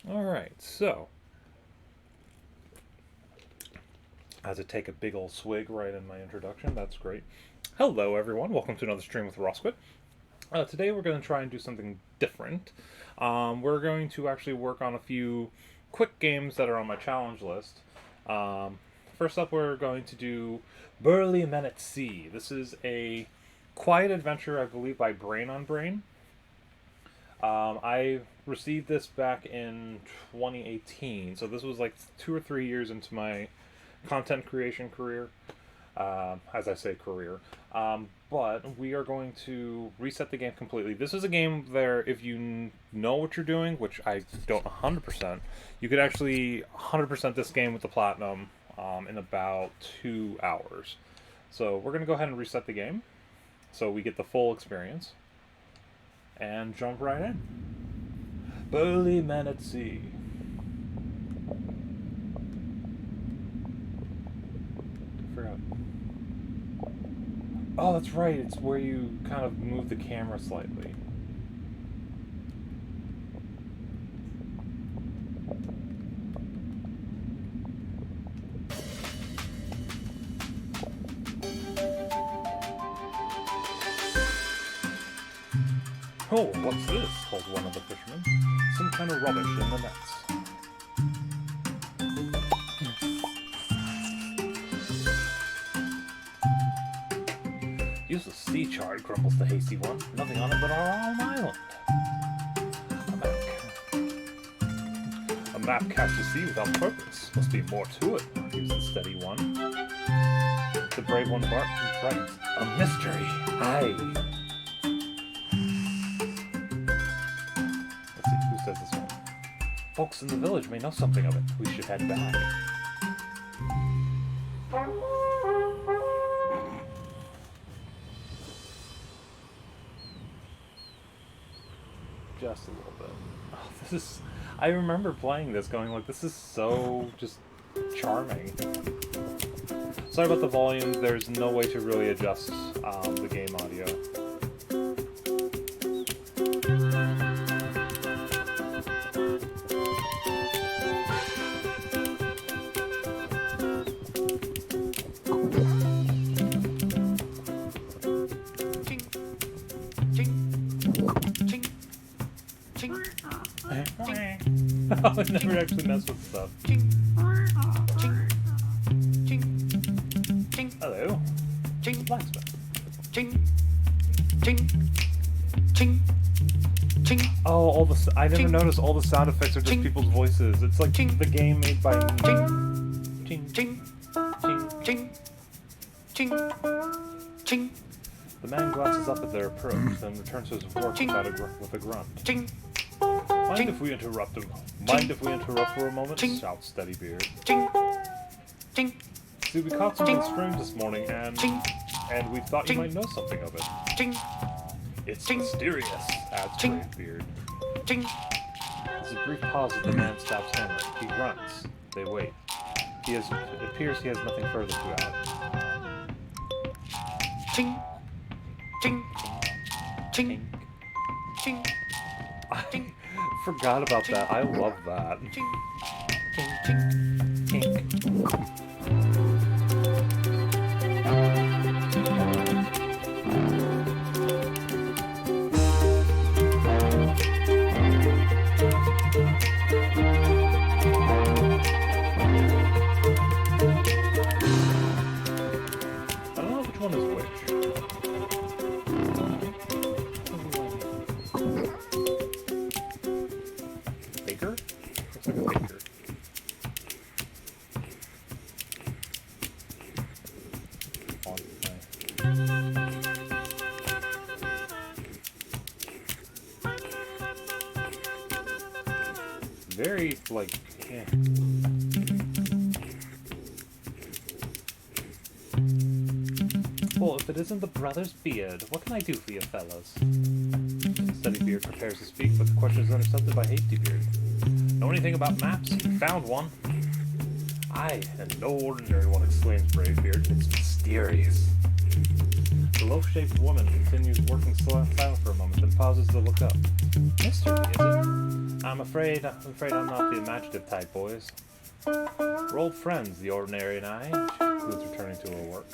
Alright, so as I take a big old swig right in my introduction, that's great. Hello, everyone. Welcome to another stream with Rosquid. Today we're going to try and do something different. We're going to actually work on a few quick games that are on my challenge list. First up, we're going to do Burly Men at Sea. This is a quiet adventure, I believe, by Brain on Brain. I received this back in 2018, so this was like 2 or 3 years into my content creation career. As I say, career. But we are going to reset the game completely. This is a game where if you know what you're doing, which I don't 100%, you could actually 100% this game with the platinum in about 2 hours. So we're going to go ahead and reset the game so we get the full experience and jump right in. Burly Men at Sea. Forgot. Oh, that's right. It's where you kind of move the camera slightly. Oh, what's this? Called one of the fishermen. Some kind of rubbish in the nets. Use the sea chart, grumbles the hasty one. Nothing on it but our own island. A map cast to sea without purpose. Must be more to it, argues the steady one. The brave one barks and frightens. A mystery! Aye! Let's see, who says this one? Folks in the village may know something of it. We should head back. Just a little bit. Oh, this is... I remember playing this going like, this is so just charming. Sorry about the volume, there's no way to really adjust the game audio. I never actually messed with stuff. Hello. Blacksmith. Oh, all the... I never noticed all the sound effects are just people's voices. It's like the game made by me. The man glances up at their approach, then returns to his work with a grunt. Mind if we interrupt him? Mind if we interrupt for a moment? Shouts Steadybeard. See, we caught some good streams this morning, and we thought you might know something of it. It's mysterious, adds Gravebeard. There's a brief pause as the man stops hammering. He grunts. They wait. It appears he has nothing further to add. I forgot about that. I love that. I don't know which one is which. Baker? Looks like a baker. Very, like, eh. Well, if it isn't the brother's beard, what can I do for you fellows? Steadybeard prepares to speak, but the question is intercepted by Hastybeard. Know anything about maps? You found one. Aye, and no ordinary one, exclaims Bravebeard. It's mysterious. The loaf-shaped woman continues working silent for a moment, then pauses to look up. Mystery, is it? I'm afraid I'm not the imaginative type, boys. We're old friends, the Ordinary and I. Who's returning to her work.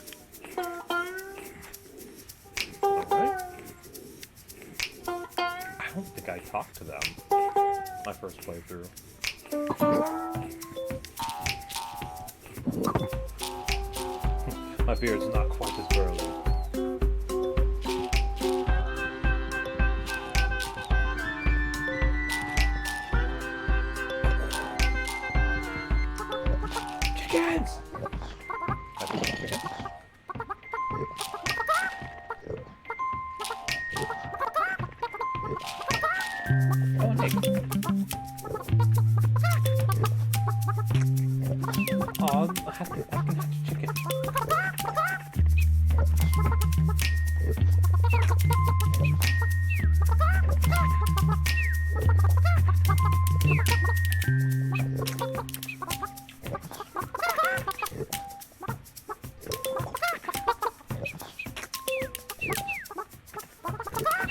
Alright. I don't think I talked to them my first playthrough. My beard's not quite as burly. Chickens! Oh, hey. Oh, I can hatch a chicken.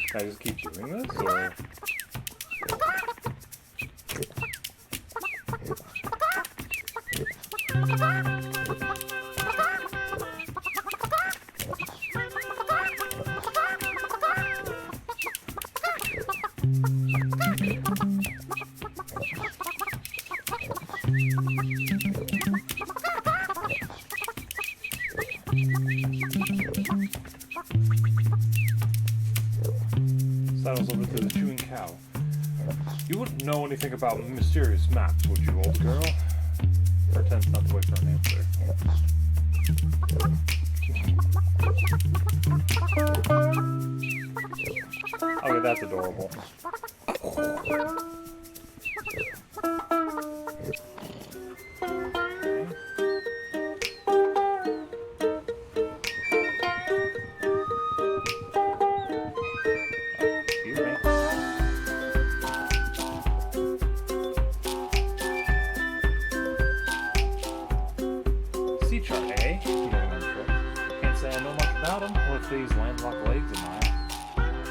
Can I just keep doing this, or...? Saddles over to the chewing cow. You wouldn't know anything about mysterious maps, would you, old girl? Pretends not to wait for an answer. Okay, that's adorable. Sea chart, eh? Can't say I know much about him, or if these landlocked legs of mine.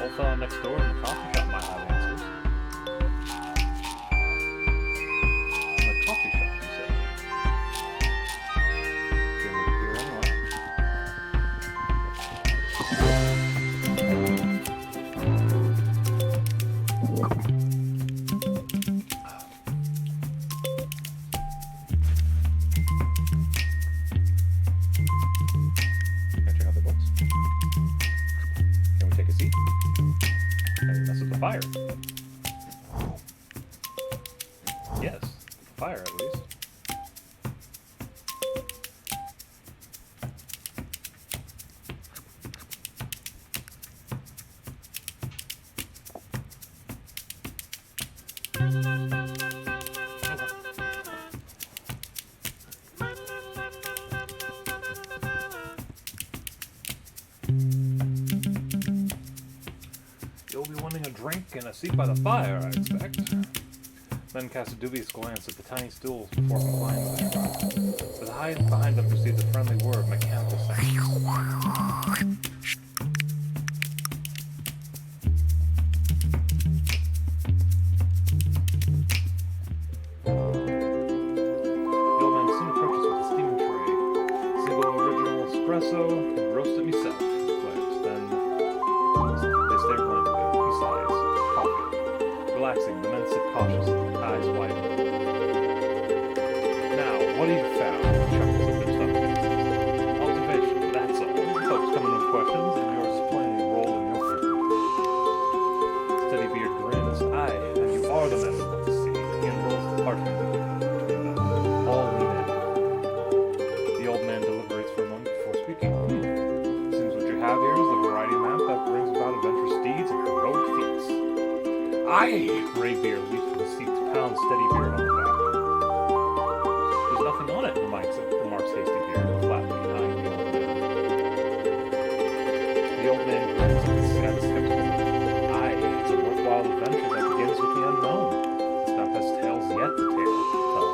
Old fella next door in the coffee shop might have answers. In the coffee shop, you said? Give me the beer anyway. Fire. Yes, fire at least. You'll be wanting a drink and a seat by the fire, I expect. Then cast a dubious glance at the tiny stools before complying with the shrug. As hide behind them proceeds a friendly whir of mechanical sounds. The old man soon approaches with a steaming tray. Single original espresso, roasted myself, declares. Then they stare blankly. He sighs. Coffee. Relaxing, the men sip cautiously, eyes wide. Now, what have you found? Chuckles at their stomach. Observation, that's all. Folks come in with questions, and yours plainly roll in your favor. Steady Beard grins. Aye, and you are the men we want to see. He unrolls the parchment between them. All lean in. The old man deliberates for a moment before speaking. Seems what you have here is the variety map that brings about adventurous deeds and heroic feats. Aye! Greybeard leaps from his seat to pound Steady Beard on the back. There's nothing on it, remarks Hasty Beard, flatly eyeing the old man. The old man grins at the skeptical. Aye, it's a worthwhile adventure that begins with the unknown. This map has tales yet to tell.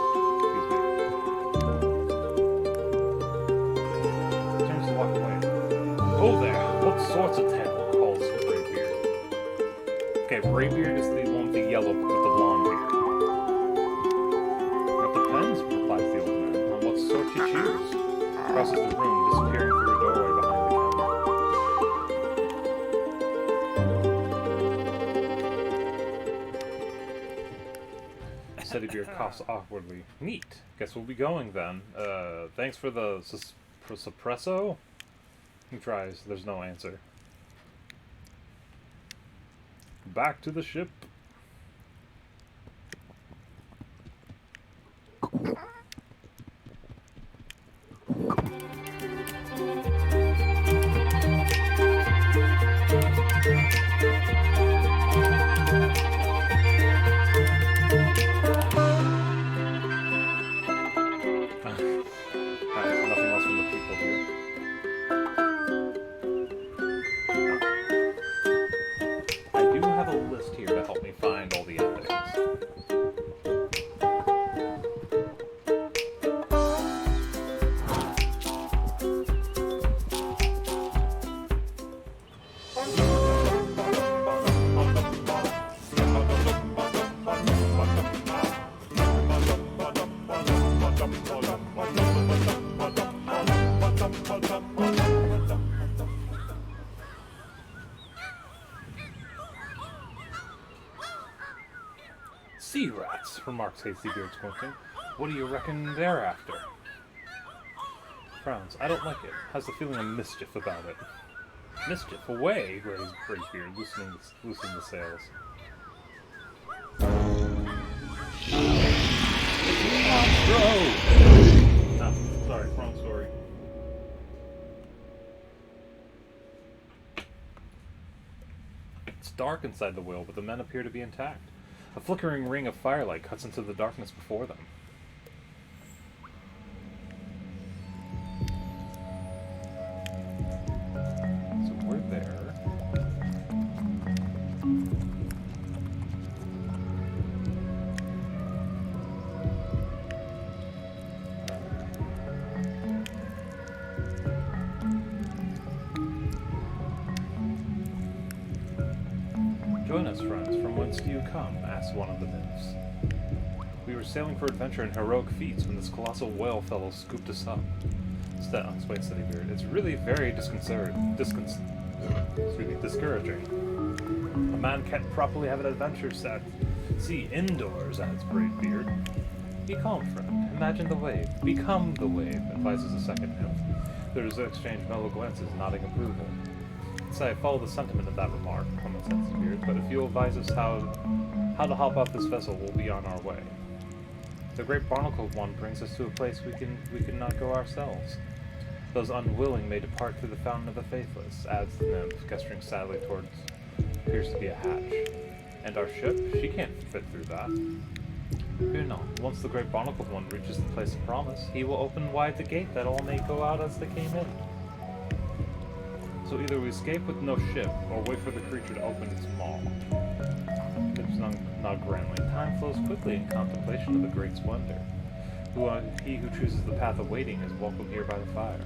Turns to walk away. Oh there, what sorts of tale? Calls Greybeard. Okay, Greybeard is the one with the yellow with the blonde beard. It depends, replies the old man, on what sort you choose. Crosses the room, disappearing through a doorway behind the counter. Steadybeard coughs awkwardly. Neat. Guess we'll be going then. Thanks for the suppresso? He tries. There's no answer. Back to the ship. Sea rats, remarks Hastybeard, squinting. What do you reckon they're after? Frowns. I don't like it. Has the feeling of mischief about it. Mischief? Away, grows Greybeard, loosening the sails. Oh, sorry, wrong story. It's dark inside the whale, but the men appear to be intact. A flickering ring of firelight cuts into the darkness before them. So we're there. Join us, friends. From whence do you come? Asked one of the nymphs. We were sailing for adventure and heroic feats when this colossal whale fellow scooped us up. Explained Steadybeard. It's really very discouraging. A man can't properly have an adventure set. See, indoors, adds Braidbeard. Be calm, friend. Imagine the wave. Become the wave, advises the second nymph. The two exchange mellow glances, nodding approval. Say, I follow the sentiment of that remark, comments Steadybeard, but if you'll advise us how to hop off this vessel, we'll be on our way. The great barnacled one brings us to a place we can not go ourselves. Those unwilling may depart through the fountain of the faithless, adds the nymph, gesturing sadly towards appears to be a hatch. And our ship? She can't fit through that. Fear not. Once the great barnacled one reaches the place of promise, he will open wide the gate that all may go out as they came in. So either we escape with no ship, or wait for the creature to open its maw. Lips nod grandly. Time flows quickly in contemplation of the great splendor. He who chooses the path of waiting is welcome here by the fire.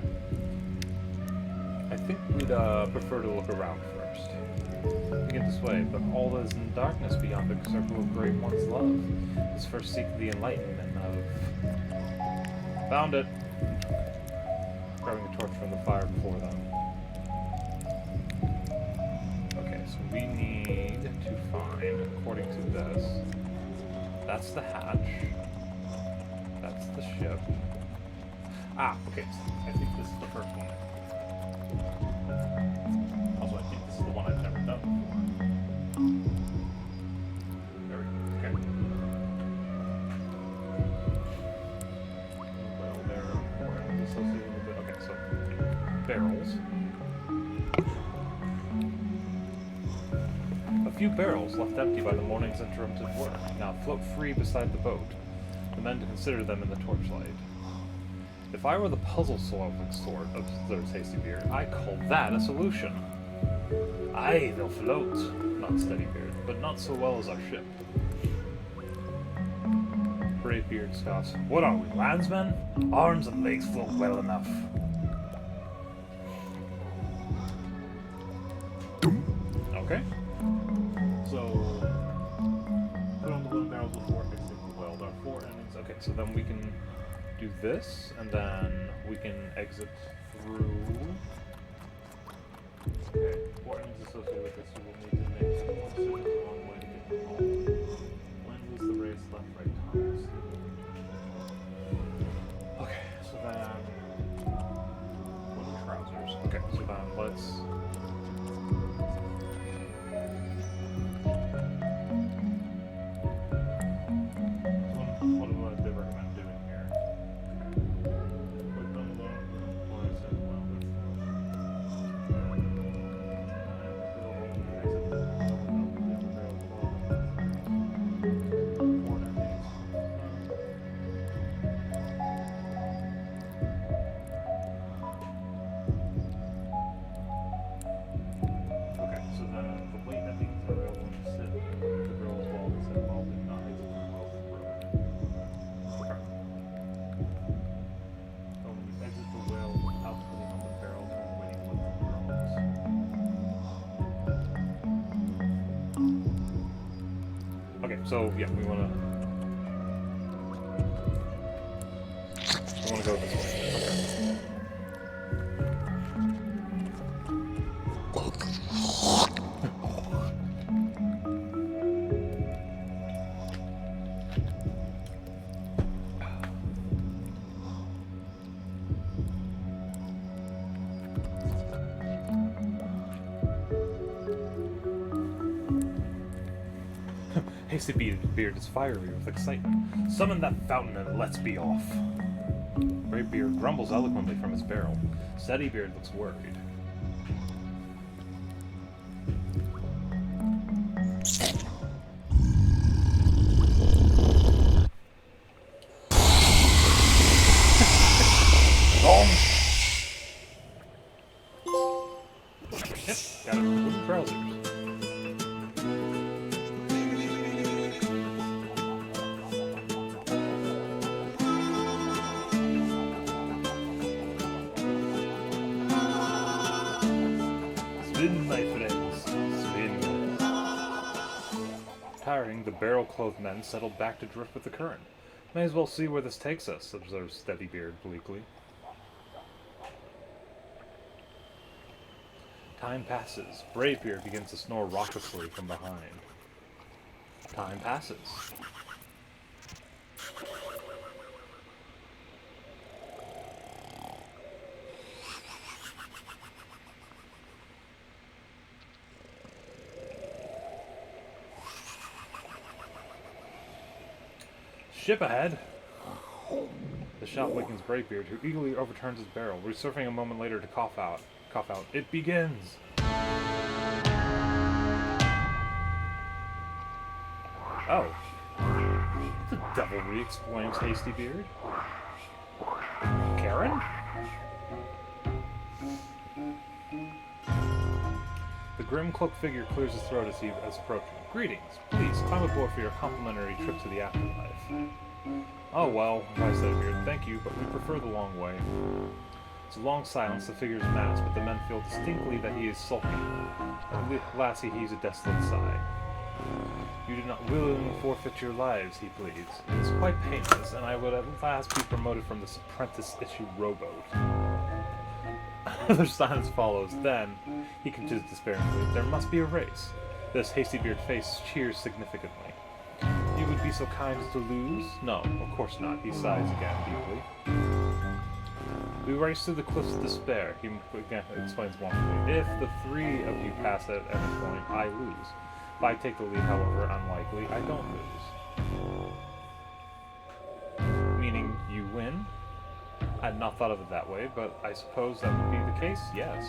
I think we'd prefer to look around first. Begin this way, but all that is in darkness beyond the circle of great one's love is first seek the enlightenment of... Found it! Grabbing a torch from the fire before them. Okay, so we need to find, according to this, that's the hatch. That's the ship. Ah, okay, so I think this is the first one. Also, I think this is the one I've never done before. There we go, okay. Well, they're associated with it. Okay, so barrels. A few barrels left empty by the morning's interrupted work now float free beside the boat. The men to consider them in the torchlight. If I were the puzzle-solving sort, observes Hastybeard, I'd call that a solution. Aye, they'll float, nods Steadybeard, but not so well as our ship. Braidbeard scoffs. What are we, landsmen? Arms and legs float well enough. Okay. So... 4 endings. Okay, so then we can do this, and then we can exit through. Okay, 4 endings associated with this. You will need to make 2 more decisions along the way to get home. When was the race left, right, Thomas? Okay, so then. Wooden trousers. Okay, so then let's. What do they recommend doing here? Okay, so then the late endings are available in the Civ. The girls ball is involved in not exit the world of Road. Okay. Oh, when you exit the whale without putting on the barrels and waiting with the girls. Okay, so yeah, we wanna go this way. Okay. Hasty Beard is fiery with excitement. Summon that fountain and let's be off. Greybeard grumbles eloquently from his barrel. Steadybeard looks worried. Yep, got it. Wooden trousers. Spin, my friends, spin. Tiring, the barrel-clothed men settled back to drift with the current. May as well see where this takes us, observes Steadybeard bleakly. Time passes. Bravebeard begins to snore raucously from behind. Time passes. Ship ahead! The shout wakens Bravebeard, who eagerly overturns his barrel, resurfacing a moment later to cough out. It begins! Oh. The devilry, exclaims Hastybeard. Karen? The grim-cloaked figure clears his throat as he is approaching. Greetings. Please, climb aboard for your complimentary trip to the afterlife. Oh well, I said here, thank you, but we prefer the long way. It's a long silence, the figure's masked, but the men feel distinctly that he is sulky. At last he heaves a desolate sigh. You do not willingly forfeit your lives, he pleads. It is quite painless, and I would at last be promoted from this apprentice-issue rowboat. Another silence follows, then he continues despairingly, there must be a race. This Hastybeard face cheers significantly. You would be so kind as to lose? No, of course not, he sighs again deeply. We race through the cliffs of despair, he again explains mournfully. If the 3 of you pass at any point, I lose. If I take the lead, however unlikely, I don't lose. Meaning you win? I had not thought of it that way, but I suppose that would be the case, yes.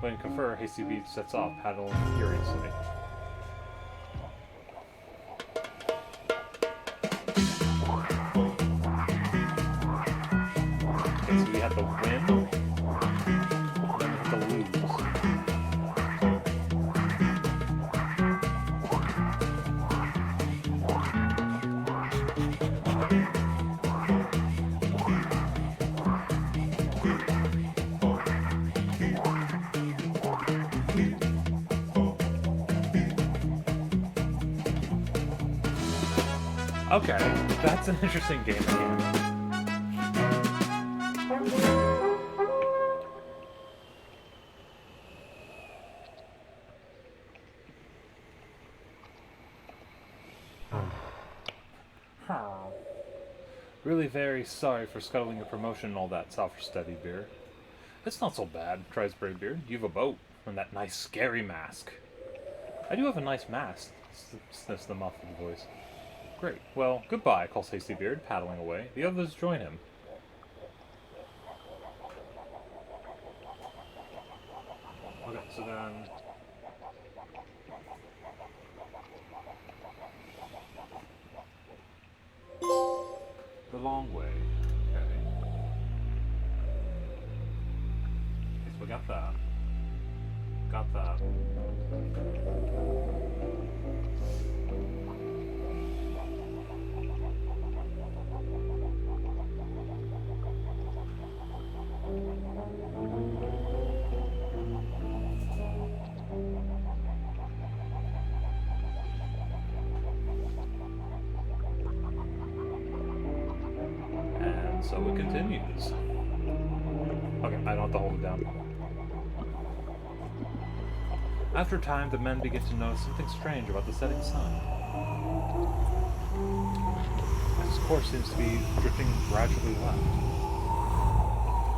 When confer, Hastybeard sets off, paddling furiously. Okay, so we have to win, and then we have to lose. Okay, that's an interesting game again. Really very sorry for scuttling your promotion and all that, Softer Steadybeard. It's not so bad, tries Bravebeard. You have a boat, and that nice scary mask. I do have a nice mask, sniffs the muffled voice. Great. Well, goodbye, calls Hastybeard, paddling away. The others join him. Okay, so then... The long way. Okay. Okay, so we got that. Got that. And so it continues. Okay, I don't have to hold it down. After a time, the men begin to notice something strange about the setting sun. Its course seems to be drifting gradually left.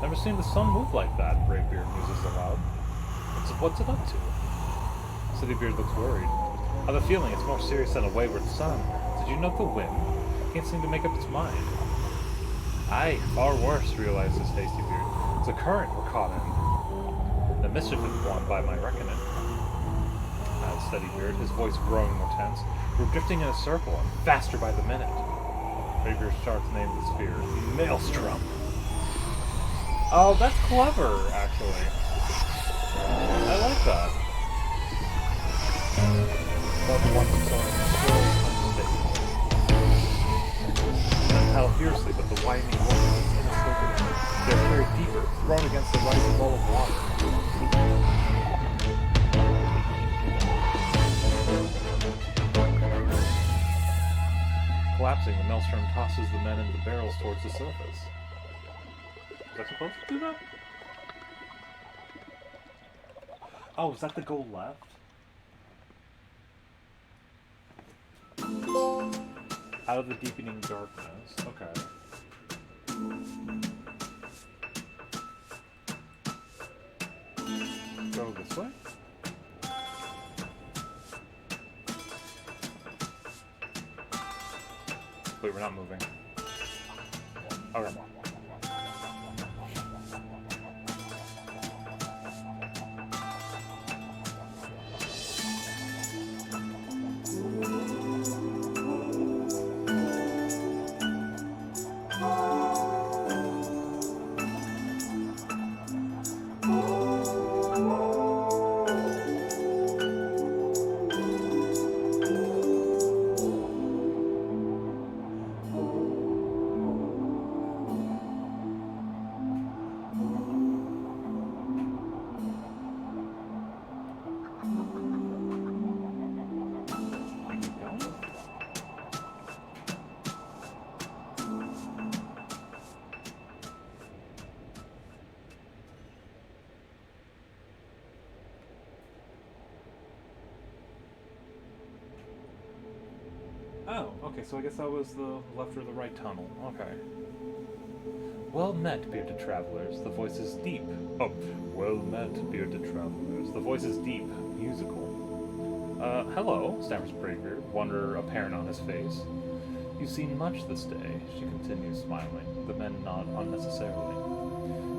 Never seen the sun move like that, Bravebeard muses aloud. What's it up to? Citybeard looks worried. I have a feeling it's more serious than a wayward sun. Did you note the wind? Can't seem to make up its mind. Aye, far worse, realizes Hastybeard. It's a current we're caught in. The mischief is won by my reckoning. Adds Steadybeard, his voice growing more tense. We're drifting in a circle, and faster by the minute. Bravebeard starts to name the sphere. Maelstrom. Oh, that's clever, actually. I like that. About the one that's and paddle fiercely, but the widening water is inescapable. They're carried deeper, thrown against the rising wall of water. Collapsing, the maelstrom tosses the men into the barrels towards the surface. Was I supposed to do that? Oh, is that the goal left? Out of the deepening darkness. Okay. Go this way? Wait, we're not moving. Okay. Oh, okay, so I guess that was the left or the right tunnel. Okay. Well met, bearded travelers. The voice is deep. Oh, well met, bearded travelers. The voice is deep, musical. Hello, stammers Bravebeard, wonder apparent on his face. You've seen much this day, she continues, smiling. The men nod unnecessarily.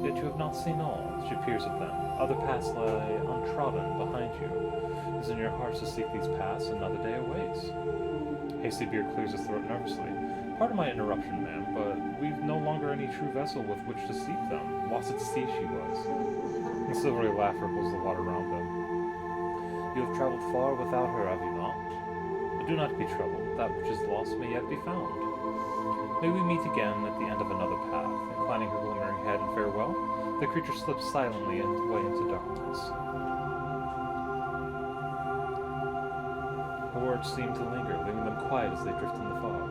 Yet you have not seen all, she peers at them. Other paths lie untrodden behind you. It is in your hearts to seek these paths, another day awaits. Hastybeard clears his throat nervously. Pardon my interruption, ma'am, but we've no longer any true vessel with which to seek them. Lost at sea she was. A silvery laugh ripples the water around them. You have traveled far without her, have you not? But do not be troubled. That which is lost may yet be found. May we meet again at the end of another path. Inclining her glimmering head in farewell, the creature slips silently away into darkness. The words seem to linger, leaving them quiet as they drift in the fog.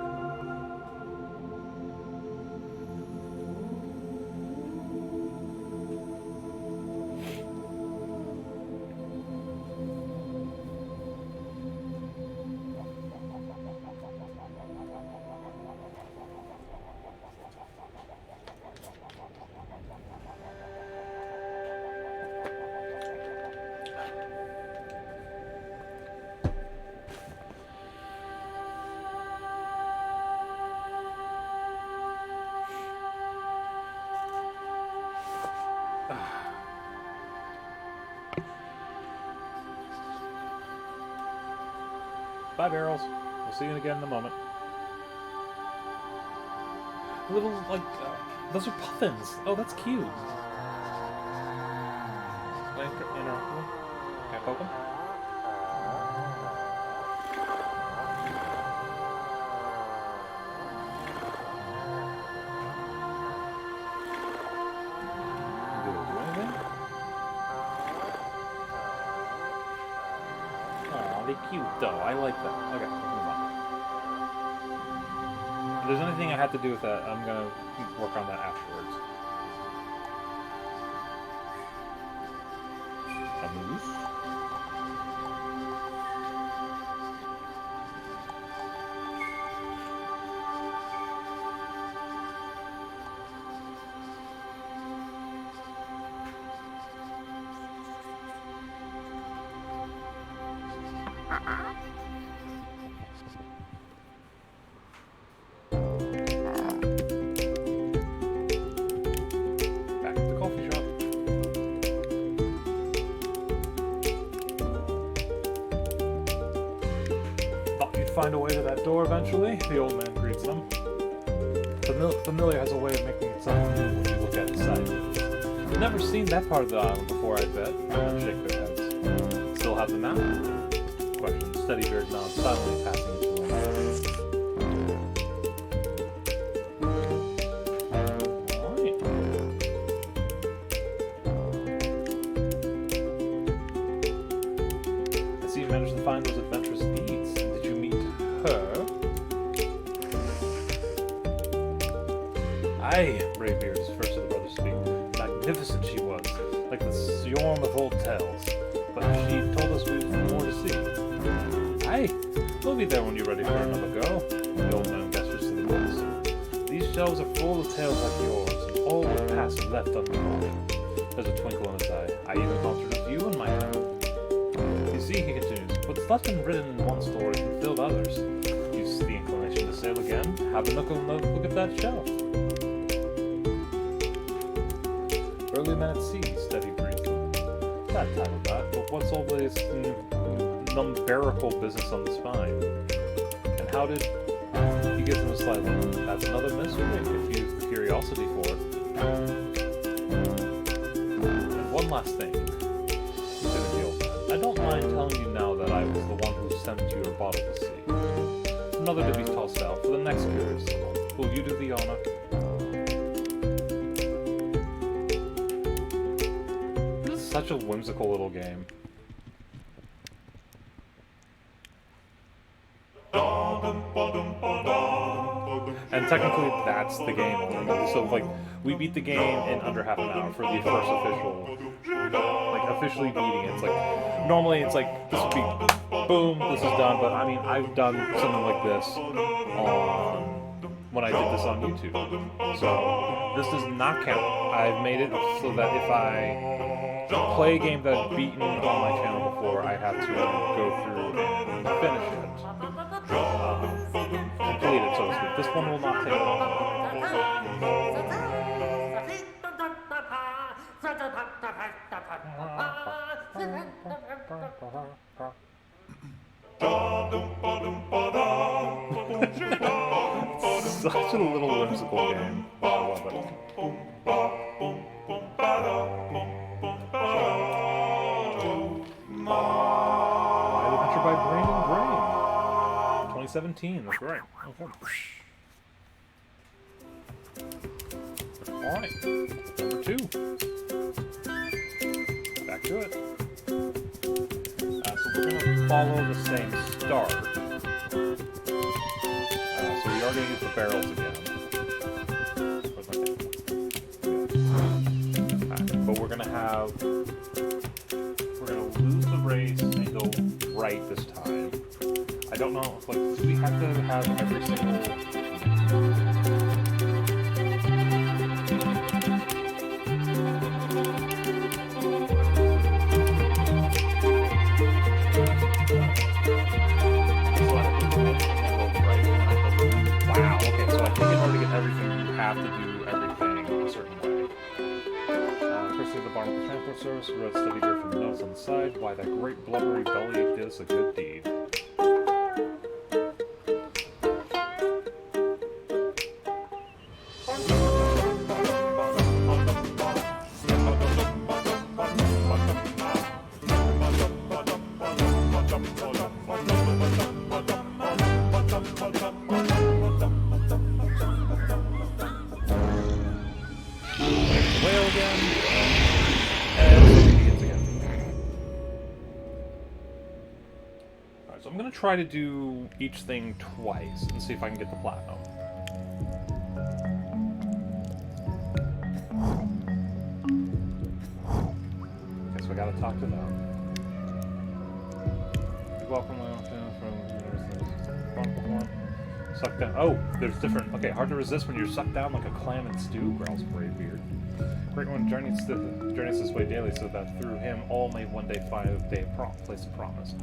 Bye, barrels. We'll see you again in a moment. Little, like, those are puffins. Oh, that's cute. Can I poke them? Do anything? Aw, they're cute though. I like them. Okay, let's move on. If there's anything I have to do with that, I'm gonna work on that afterwards. A moose? Back at the coffee shop. Thought you'd find a way to that door eventually, the old man greets them. Familiar has a way of making itself new when you look at its side. Never seen that part of the island before, I bet. Men shake their heads. Still have the map? Question. Steadybeard nods, silently passing it to him. Alright. I see you managed to find those adventurous deeds. Did you meet her? Aye, Greybeard is first of the brothers to speak. Magnificent she was, like the swarm of old tales. But she told us we've more to see. Aye, we'll be there when you're ready for another go. The old man gestures to the books. These shelves are full of tales like yours, and all with past left untold. There's a twinkle in his eye. I even conjured a few in my time. You see, he continues, what's left been written in one story can fill others. You see the inclination to sail again? Have a look at that shelf. Early men at sea, steady breathed. That title that, but what's all this numerical business on the spine? And how did he gives him a slight look? That's another mystery, if you have the curiosity for it. And one last thing, considered the old man. I don't mind telling you now that I was the one who sent you your bottle to sea. Another to be tossed out for the next curious soul. Will you do the honor? Such a whimsical little game. And technically that's the game already. So like we beat the game in under half an hour for the first officially beating it. It's like normally it's like this would be boom, this is done, but I mean I've done something like this on when I did this on YouTube. So this does not count. I've made it so that if I play a game that I've beaten on my channel before, I have to go through and finish it. Complete it, so to speak. This one will not take long. Such a little whimsical game. I love it. Live Adventure by Brain and Brain. 2017, that's right. Okay. Alright, number 2. Back to it. So we're going to follow the same start. So we are going to use the barrels again. Where's my thing? But we're going to have... We're going to lose the race and go right this time. I don't know, like, do we have to have every single... Wow, okay, so I think in order to get everything, you have to do everything a certain way. Firstly, the bottom of the transport service, we read steady here from the notes on the side, why that great blubbery bellyache did us a good deed. again. And so he begins again. Alright, so I'm going to try to do each thing twice and see if I can get the platinum. Okay, so I got to talk to them. You're welcome from... Sucked down. Oh, there's different. Okay, hard to resist when you're sucked down like a clam in stew, growls Bravebeard. Great One journeys this way daily so that through him all may one day find a day place of promise.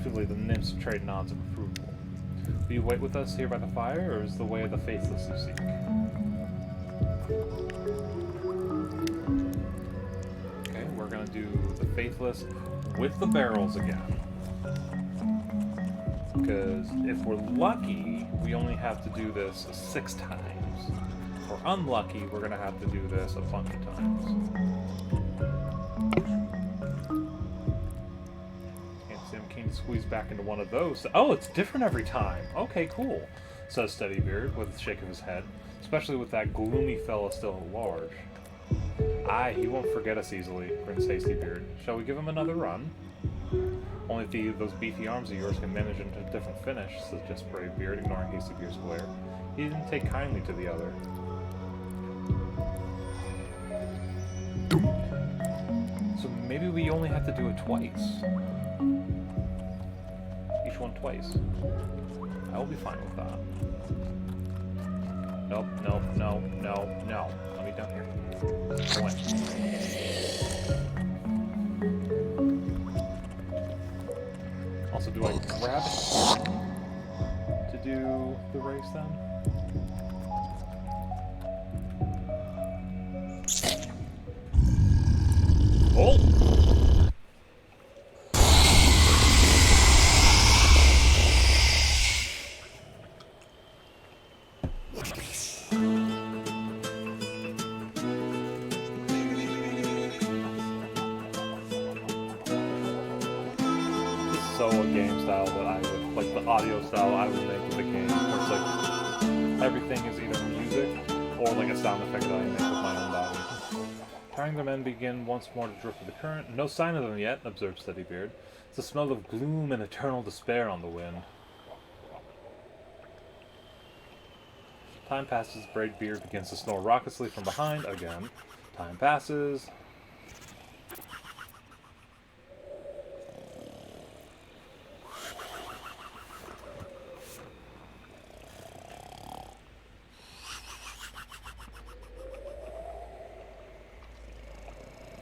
Truly, the nymphs trade nods of approval. Will you wait with us here by the fire, or is the way of the faithless you seek? Okay, we're gonna do the faithless with the barrels again. Because if we're lucky, we only have to do this 6 times. If we're unlucky, we're going to have to do this a bunch of times. Can't see him keen to squeeze back into one of those. Oh, it's different every time. Okay, cool, says Steadybeard with a shake of his head. Especially with that gloomy fella still at large. Aye, he won't forget us easily, grins Hastybeard. Shall we give him another run? Only if those beefy arms of yours can manage into a different finish, suggests Bravebeard, ignoring Hastybeard's glare. He didn't take kindly to the other. So maybe we only have to do it twice. Each one twice. I will be fine with that. Nope, nope, no, no, no. Let me down here. Go in. Also, do I grab it to do the race then? Oh! So a game style that I would, like the audio style I would make with the game, where it's like everything is either music or like a sound effect that I make with my own body. Tiring the men begin once more to drift with the current. No sign of them yet, observed Steadybeard. It's the smell of gloom and eternal despair on the wind. Time passes, Bravebeard begins to snore raucously from behind again. Time passes.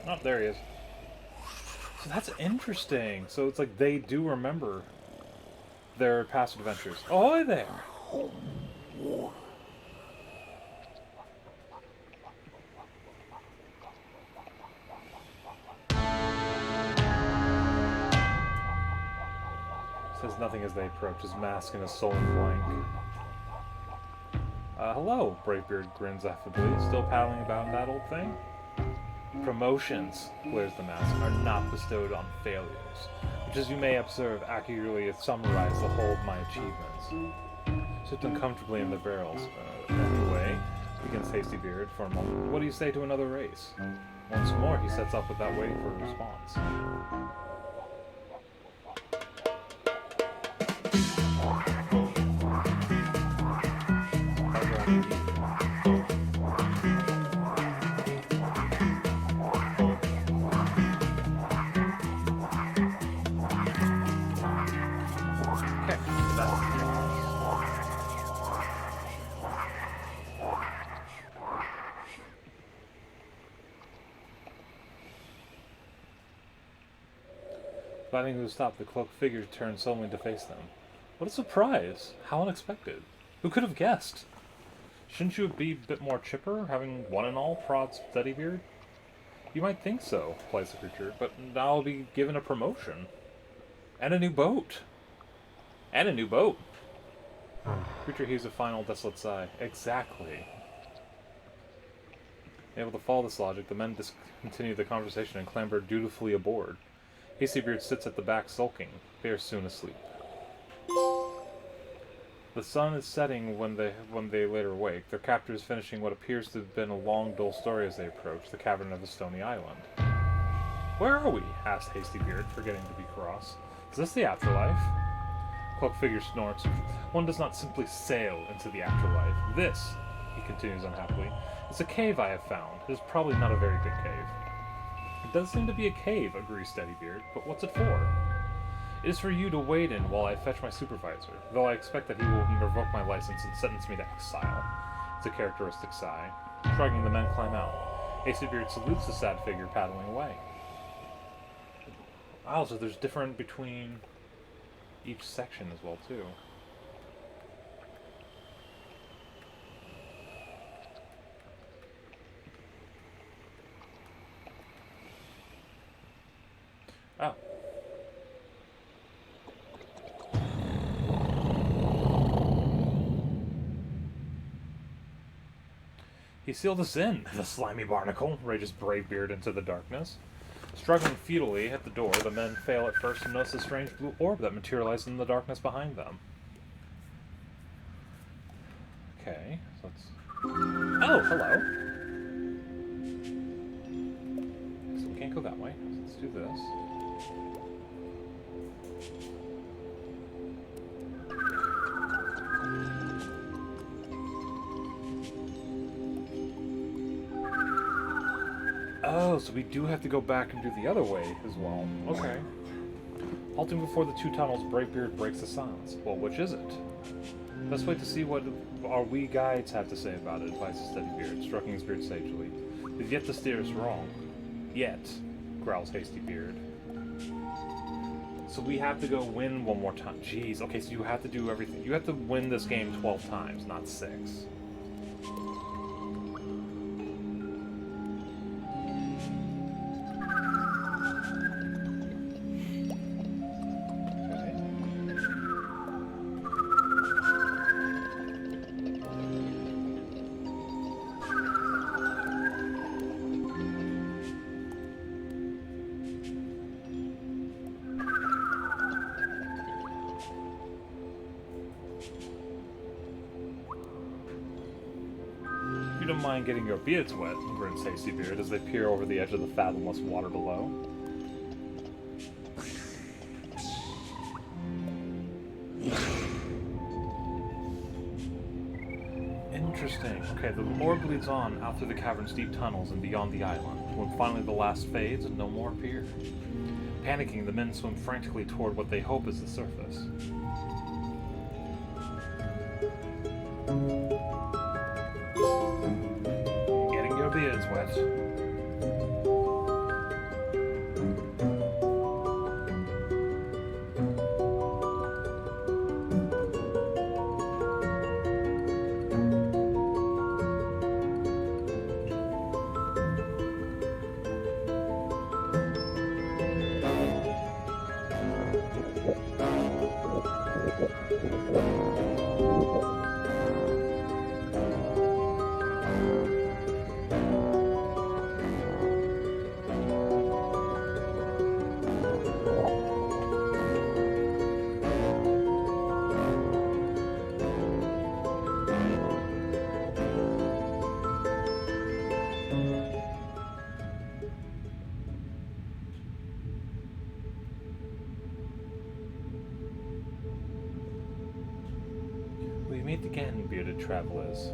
Oh, there he is. So that's interesting. So it's like they do remember their past adventures. Oh, hi there! Says nothing as they approach, his mask and his sullen blank. Hello, Bravebeard grins affably. Still paddling about in that old thing? Promotions, glares the mask, are not bestowed on failures, which, as you may observe, accurately summarize the whole of my achievements. Sit uncomfortably in the barrels. Anyway, begins Hastybeard for a moment. What do you say to another race? Once more, he sets up without waiting for a response. Finding who stopped, the cloaked figure turned suddenly to face them. What a surprise! How unexpected! Who could have guessed? Shouldn't you be a bit more chipper, having one and all prods Steadybeard? You might think so, replies the creature, but now I'll be given a promotion. And a new boat! And a new boat! Creature heaves a final desolate sigh. Exactly. Able to follow this logic, the men discontinue the conversation and clamber dutifully aboard. Hastybeard sits at the back sulking. They are soon asleep. The sun is setting when they later wake, their captors finishing what appears to have been a long, dull story as they approach the cavern of the Stony Island. Where are we? Asked Hastybeard, forgetting to be cross. Is this the afterlife? Cloak figure snorts. One does not simply sail into the afterlife. This, he continues unhappily, is a cave I have found. It is probably not a very big cave. It does seem to be a cave, agrees Steadybeard, but what's it for? It is for you to wait in while I fetch my supervisor, though I expect that he will revoke my license and sentence me to exile. It's a characteristic sigh. Shrugging, the men climb out. Hastybeard salutes the sad figure paddling away. Wow, so there's different between each section as well, too. Oh. He sealed us in, the slimy barnacle, rages Bravebeard into the darkness. Struggling futilely at the door, the men fail at first to notice a strange blue orb that materialized in the darkness behind them. Okay, so let's... Oh, hello! So we can't go that way. So let's do this. Oh, so we do have to go back and do the other way as well. Okay. Halting before the two tunnels, Bravebeard breaks the silence. Well, which is it? Let's wait to see what our wee guides have to say about it, advises Steadybeard, stroking his beard sagely. They've yet to steer us wrong. Yet, growls Hastybeard. So we have to go win one more time. Jeez, okay, so you have to do everything. You have to win this game 12 times, not 6. You don't mind getting your beards wet, grins Hastybeard as they peer over the edge of the fathomless water below. Interesting. Okay, the orb leads on out through the cavern's deep tunnels and beyond the island, when finally the last fades and no more appear. Panicking, the men swim frantically toward what they hope is the surface. Getting your beards wet. We meet again, bearded travelers.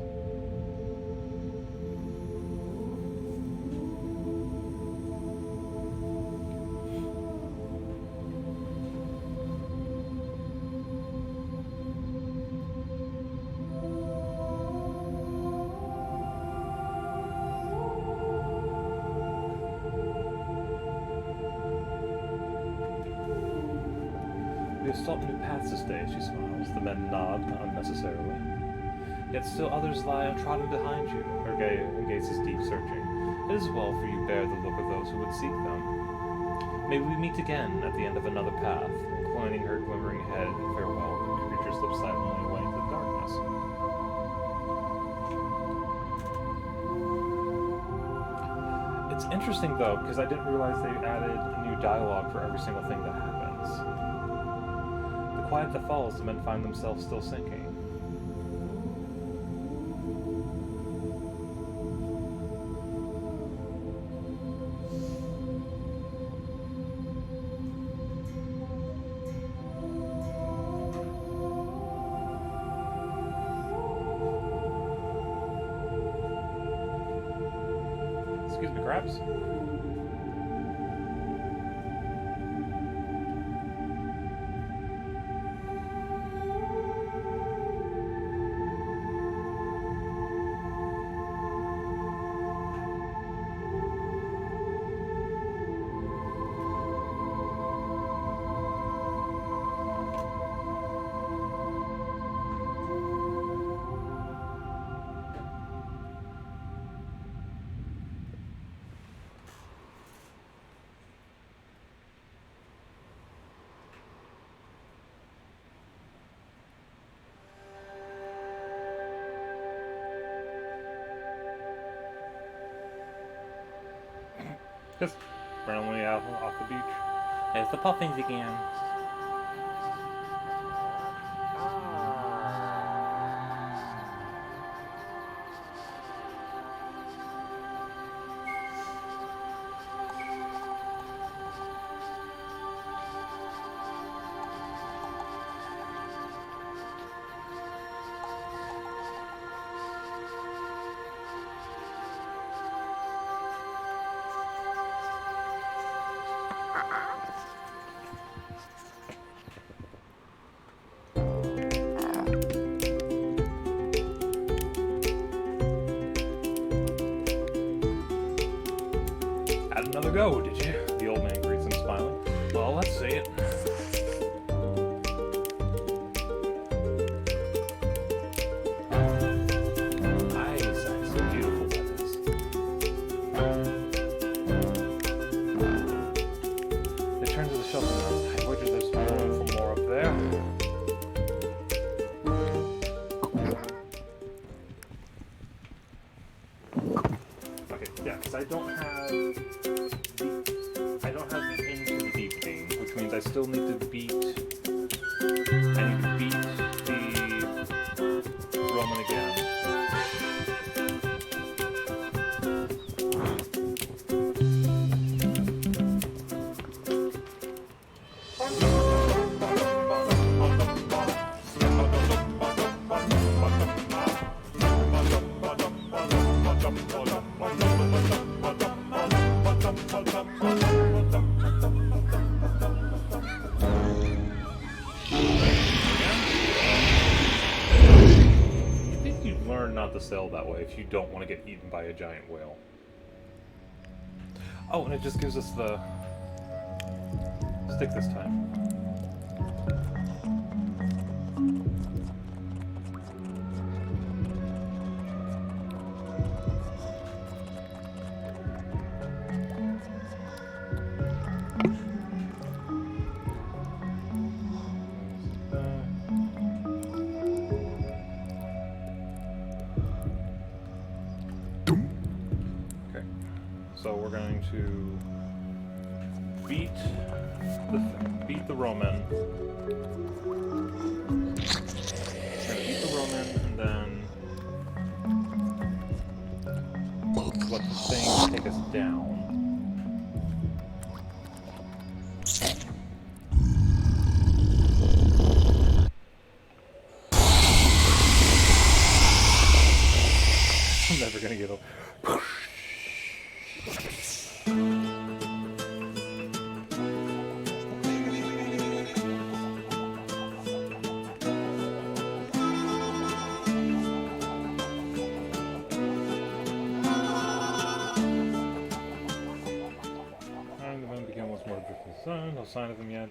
We have sought new paths this day, she smiles. The men nod unnecessarily. Yet still others lie untrodden behind you. Her gaze is deep searching. It is well for you bear the look of those who would seek them. May we meet again at the end of another path. Inclining her glimmering head in farewell, the creature slips silently away into the darkness. It's interesting though, because I didn't realize they added new dialogue for every single thing that happens. The quiet that follows, the men find themselves still sinking. Excuse me, crabs. Just randomly out off the beach. There's the puffins again. Had another go, did you? The old man greets him, smiling. Well, let's see it. Nice, nice, so beautiful that is. They turn to the shelter now. I wager there's room for more up there. Okay, yeah, because I don't have the into the deep thing, which means I still need to beat the Roman again. Not to sail that way if you don't want to get eaten by a giant whale. Oh, and it just gives us the stick this time. So we're going to beat the Roman. We're gonna beat the Roman and then let the thing take us down. I'm never gonna get over. No sign of them yet.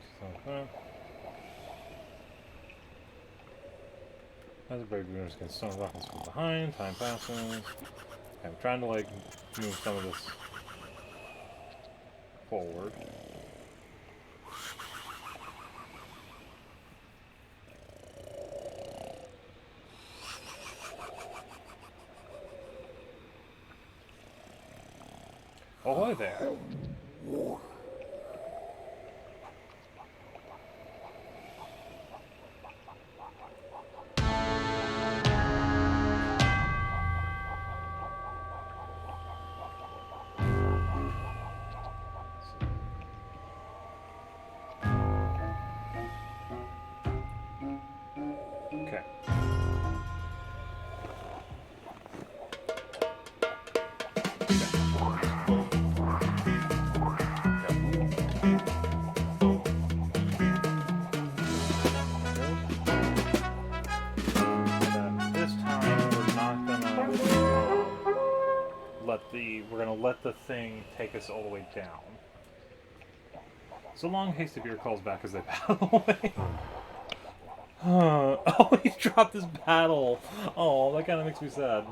As a brave gooners get stone rockets from behind, time passes. Okay, I'm trying to like move some of this forward. Ahoy there! Okay. let the thing take us all the way down. So long, Hasty Beer calls back as they paddle away. Oh, he dropped his paddle. Oh, that kind of makes me sad.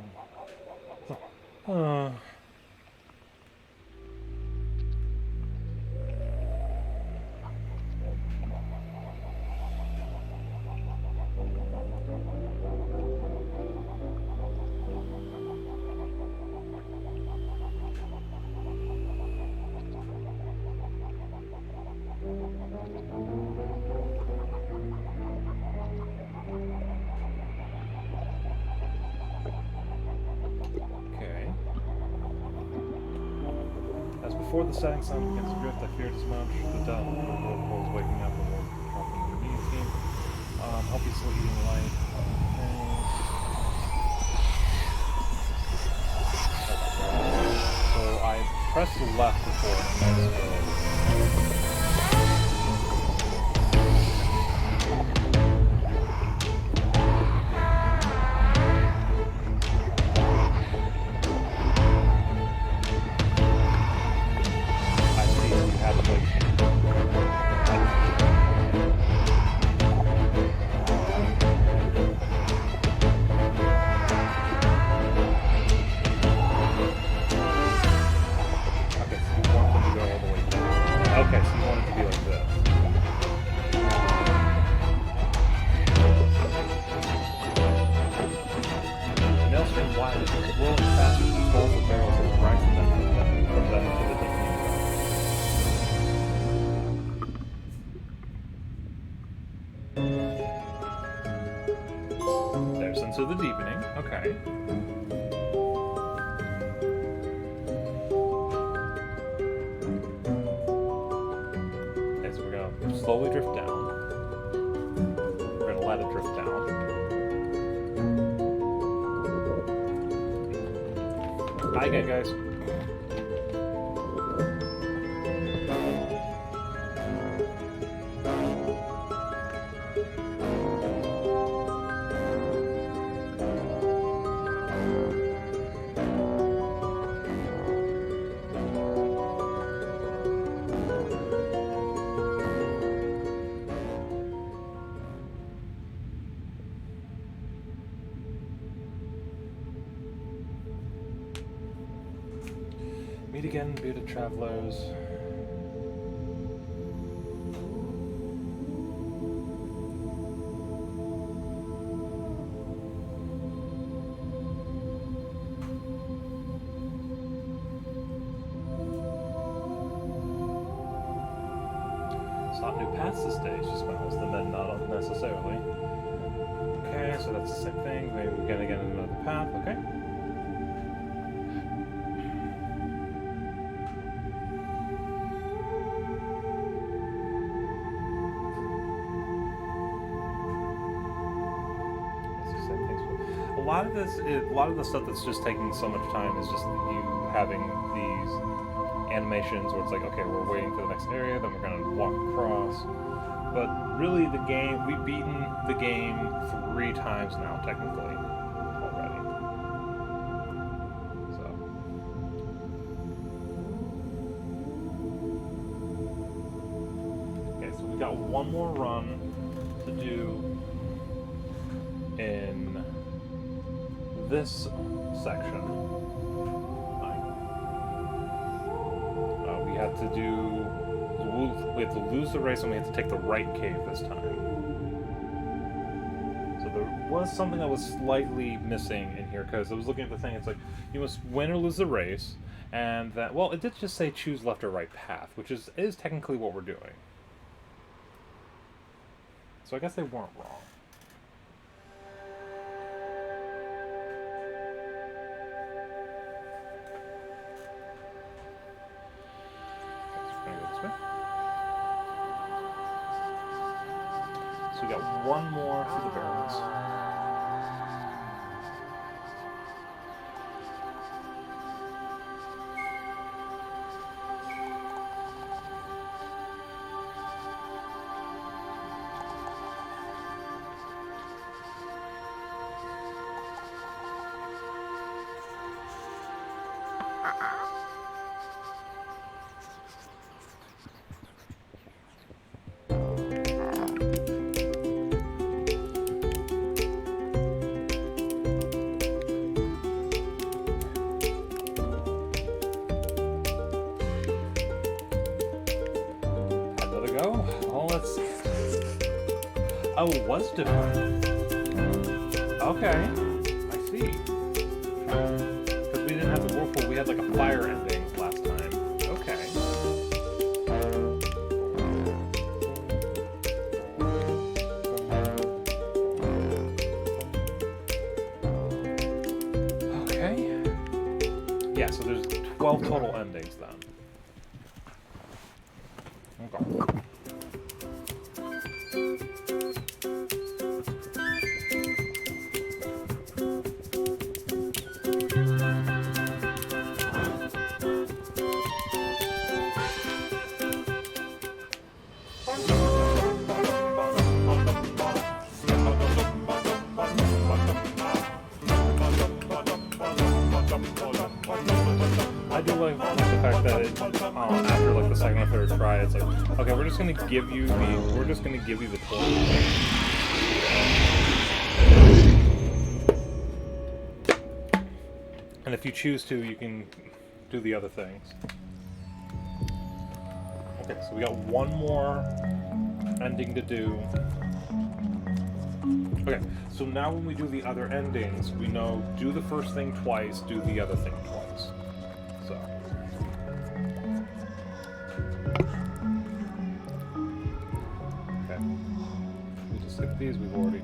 Before the setting sun begins to drift, I feared as much. The doubt of the whirlpool is waking up and we're dropping the meeting team. I'll be still eating light. So I pressed left before and then to the deepening. Okay. Okay, so we're gonna slowly drift down. We're gonna let it drift down. Hi again, guys. Meet again, bearded travelers. Sought new paths this day, she smiles, the men not unnecessarily. Okay, so that's the same thing. Maybe we're gonna get another path, okay? A lot of the stuff that's just taking so much time is just you having these animations where it's like, okay, we're waiting for the next area, then we're gonna walk across. But really, the game, we've beaten the game 3 times now, technically, already. So. Okay, so we got one more run to do in this section. We have to lose the race, and we have to take the right cave this time. So there was something that was slightly missing in here, because I was looking at the thing, it's like, you must win or lose the race, and that, well, it did just say choose left or right path, which is technically what we're doing. So I guess they weren't wrong. So we got one more for the barrels. Another go? Oh, let's see. Oh, it was different. Okay. I see. Because we didn't have the whirlpool, we had like a fire ending last time. Okay. Okay. Yeah, so there's 12 total endings then. Okay. I do like the fact that it, after like the second or third try, it's like, okay, we're just gonna give you the toy. And if you choose to, you can do the other things. Okay, so we got one more ending to do. Okay, so now when we do the other endings, we know do the first thing twice, do the other thing twice. So. Okay. We just skip these, we've already.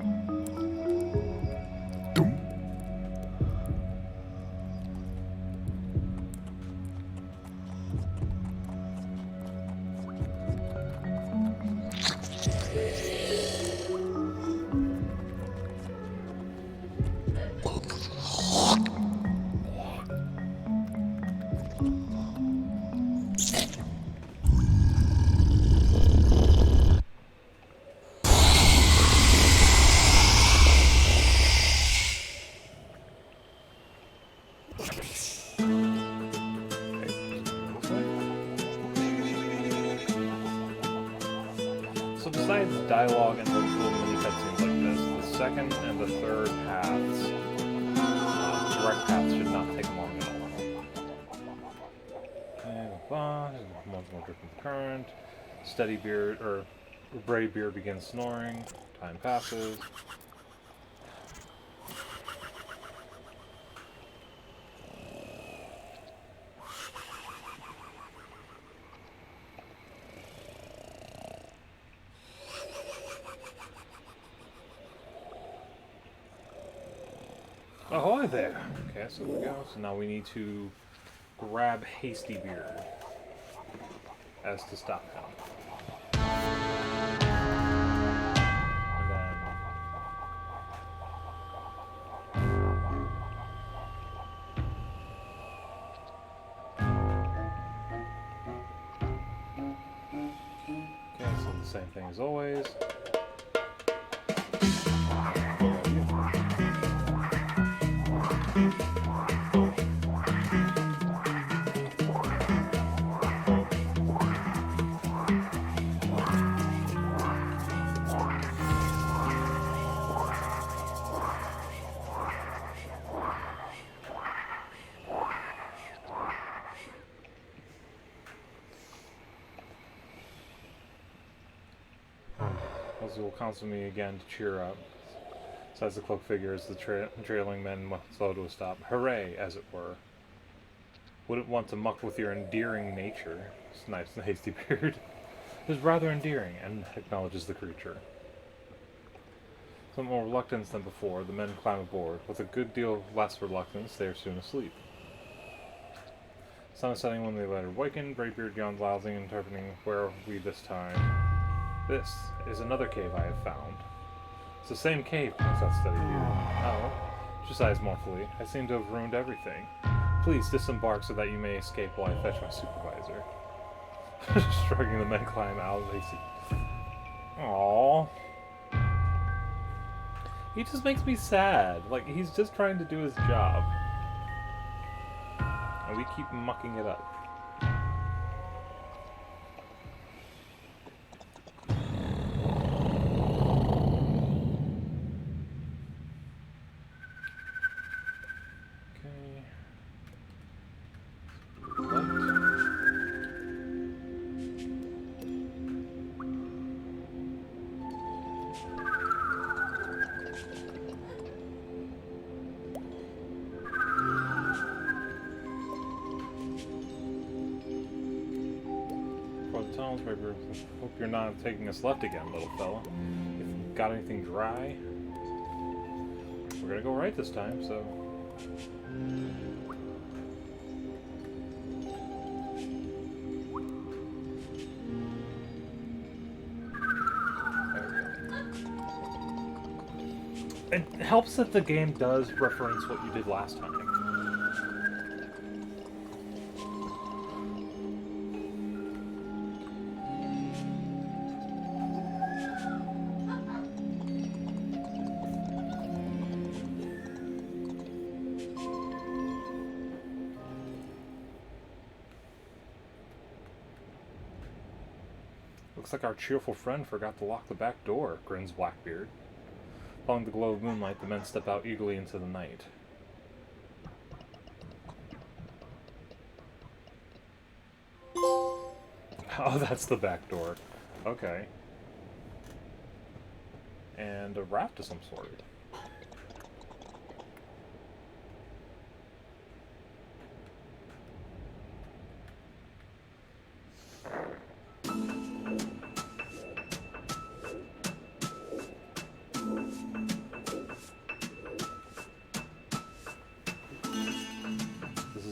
So besides dialogue and little mini cutscenes like this, the second and the third paths, direct paths, should not take long at all. And once more dripping current, steady beard, or Brave Beard begins snoring, time passes. Ahoy there! Okay, so we go. So now we need to grab Hasty Beard as to stop him. And then... Okay, so the same thing as always. Will counsel me again to cheer up, says the cloaked figure as the trailing men slow to a stop. Hooray, as it were. Wouldn't want to muck with your endearing nature, snipes the Hasty Beard. It is rather endearing, and acknowledges the creature. Some more reluctance than before, the men climb aboard. With a good deal less reluctance, they are soon asleep. Sun is setting when they later awaken. Greybeard yawns loudly, interpreting, where are we this time? This is another cave I have found. It's the same cave, points out Steady Beard. Oh, she sighs mournfully. I seem to have ruined everything. Please disembark so that you may escape while I fetch my supervisor. Shrugging, the men climb out. They see. Aww. He just makes me sad. Like, he's just trying to do his job. And we we keep mucking it up. Hope you're not taking us left again, little fella. If you've got anything dry, we're gonna go right this time, so... There we go. It helps that the game does reference what you did last time. Looks like our cheerful friend forgot to lock the back door, grins Blackbeard. Following the glow of moonlight, the men step out eagerly into the night. Oh, that's the back door. Okay. And a raft of some sort.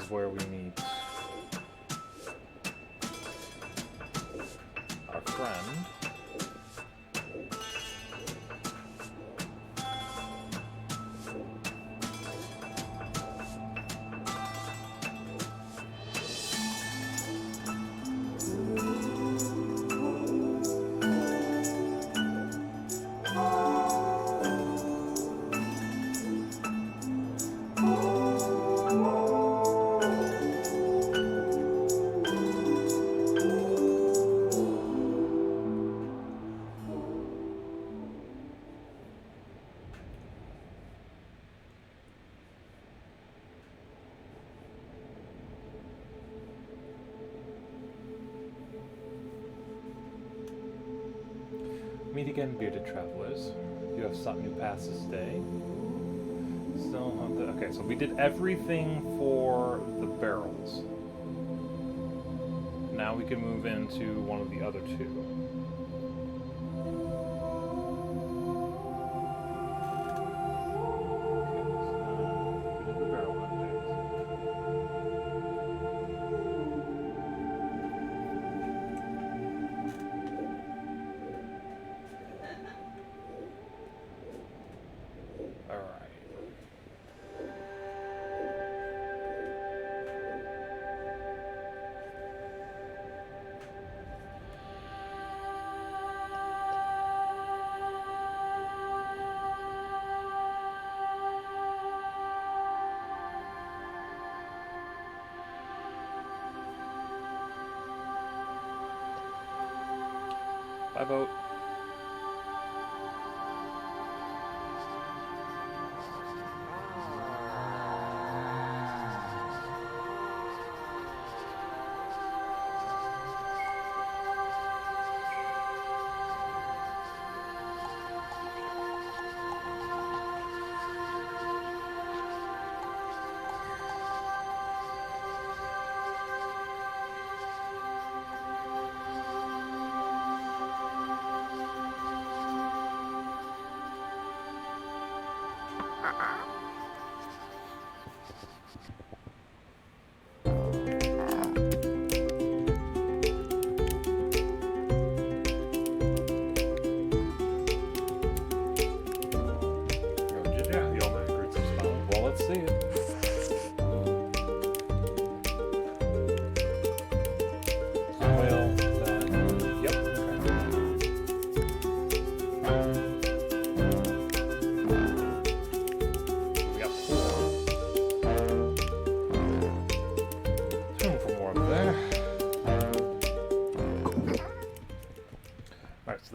Where we meet our friend. Meet again, bearded travelers. You have sought new paths this day. Still on the... Okay, so we did everything for the barrels. Now we can move into one of the other two. Bye, boat.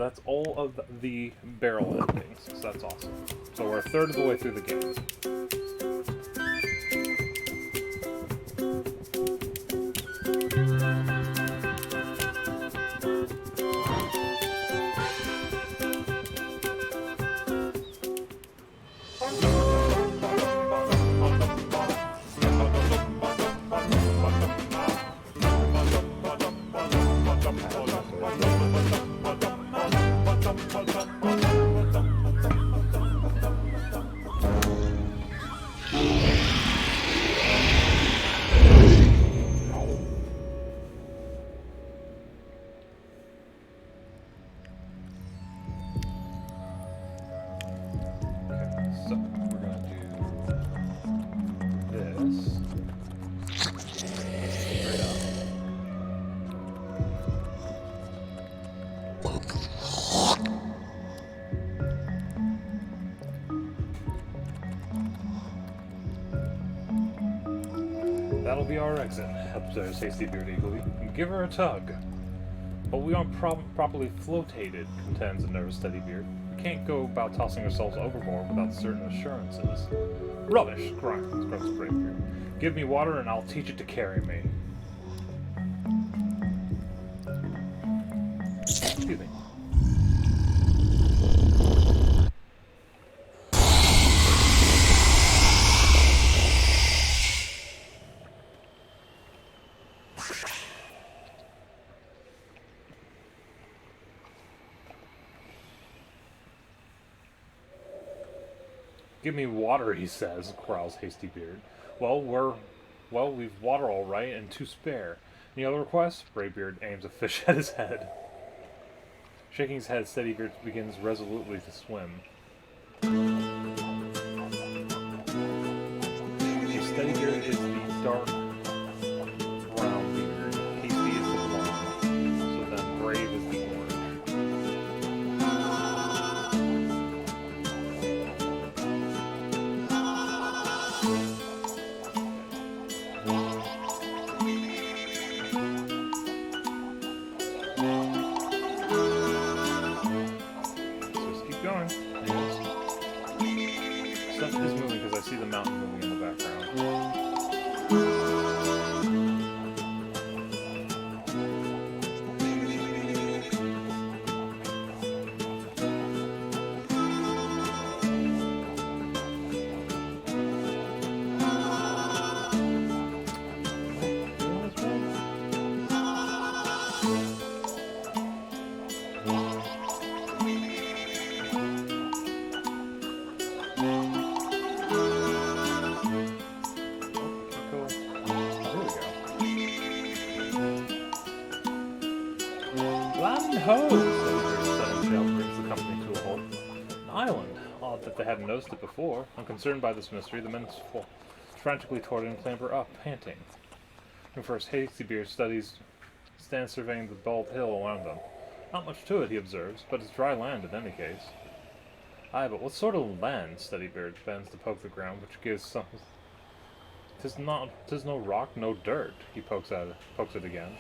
that's all of the barrel endings, so that's awesome. So we're a third of the way through the game. So we're gonna do this straight up. That'll be our exit, observes Hasty Beard eagerly. Give her a tug. But we aren't properly flotated, contends a nervous Steady Beard. We can't go about tossing ourselves overboard without certain assurances. Rubbish, grunts Bravebeard. Give me water and I'll teach it to carry me. Excuse me. Give me water, he says, growls Hasty Beard. Well, we've water all right and to spare. Any other requests? Bravebeard aims a fish at his head. Shaking his head, Steady Beard begins resolutely to swim. Steady Beard is the dark brown beard. Hasty is the blonde. So then Brave is the orange. Going. Stuff is moving because I see the mountain moving in the background. Land ho! Sudden shout brings the company to a halt. An island. Odd that they hadn't noticed it before. Unconcerned by this mystery, the men frantically toward it and clamber up, panting. And first, Hasty Beard stands surveying the bald hill around them. Not much to it, he observes, but it's dry land in any case. Aye, but what sort of land? Steady Beard bends to poke the ground, which gives some. 'Tis no rock, no dirt. He pokes it again.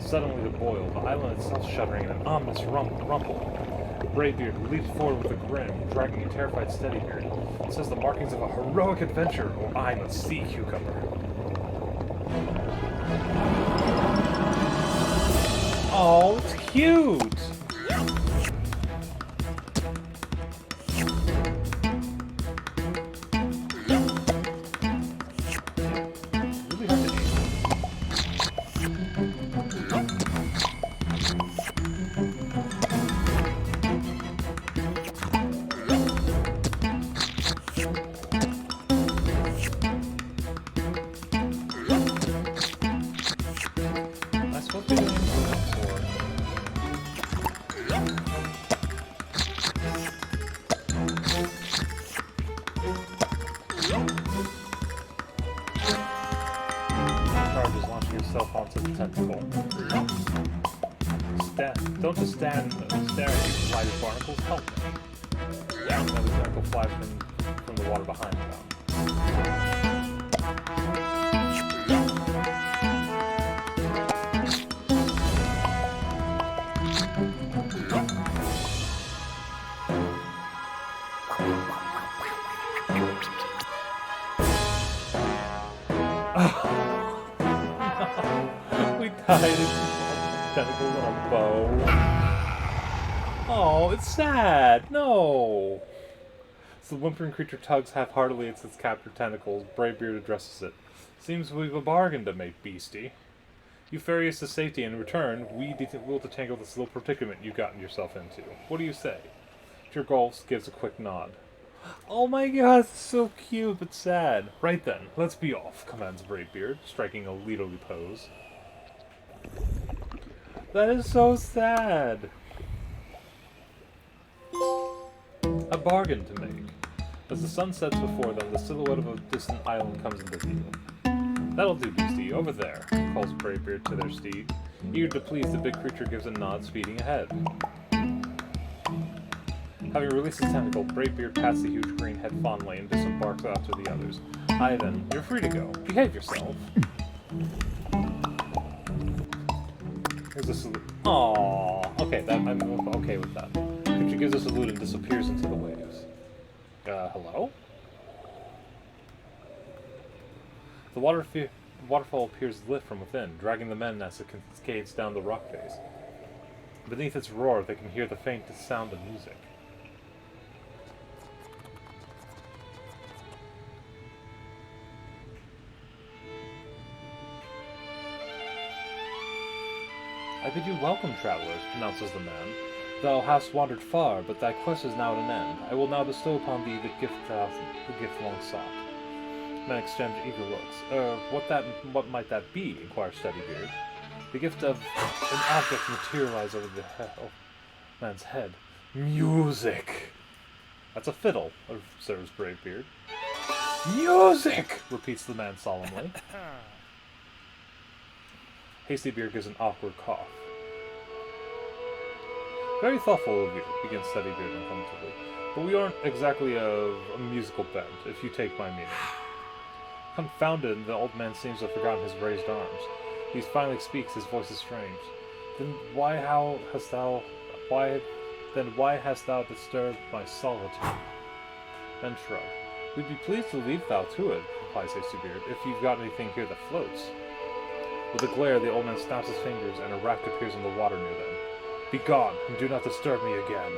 Suddenly the boil, the island itself shuddering in an ominous rumble. Bravebeard leaps forward with a grin, dragging a terrified Steady Beard. It says the markings of a heroic adventure, or I'm a sea cucumber. Oh, it's cute! Onto the tentacle. Don't just stand stare at these lighted barnacles. Help me. Another tentacle flies from the water behind them. We tied its tentacles on a bow. Oh, it's sad. No. So the whimpering creature tugs half-heartedly at its captured tentacles. Bravebeard addresses it. Seems we've a bargain to make, beastie. You ferry us to safety, and in return, we'll detangle this little predicament you've gotten yourself into. What do you say? Jergolf gives a quick nod. Oh my god, it's so cute but sad. Right then, let's be off, commands Bravebeard, striking a leisurely pose. That is so sad. A bargain to make. As the sun sets before them, the silhouette of a distant island comes into view. That'll do, beastie. Over there, calls Bravebeard to their steed. Eager to please, the big creature gives a nod, speeding ahead. Having released his tentacle, Bravebeard pats the huge green head fondly and disembarks after the others. Aye then, you're free to go. Behave yourself. Here's a salute. Aww. Okay, I'm okay with that. The creature gives a salute and disappears into the waves. Hello? The waterfall appears lit from within, dragging the men as it cascades down the rock face. Beneath its roar, they can hear the faintest sound of music. I bid you welcome, travelers, announces the man. Thou hast wandered far, but thy quest is now at an end. I will now bestow upon thee the gift long sought. Men exchange eager looks. What might that be? Inquires Steadybeard. The gift of an object materialized over the man's head. Music! That's a fiddle, observes Bravebeard. Music! Repeats the man solemnly. Hastybeard gives an awkward cough. Very thoughtful of you, begins Steadybeard uncomfortably. But we aren't exactly of a musical bent, if you take my meaning. Confounded, the old man seems to have forgotten his raised arms. He finally speaks, his voice is strange. Then why hast thou disturbed my solitude? Men shrug. We'd be pleased to leave thou to it, replies Hastybeard, if you've got anything here that floats. With a glare, the old man snaps his fingers, and a raft appears in the water near them. Begone, and do not disturb me again.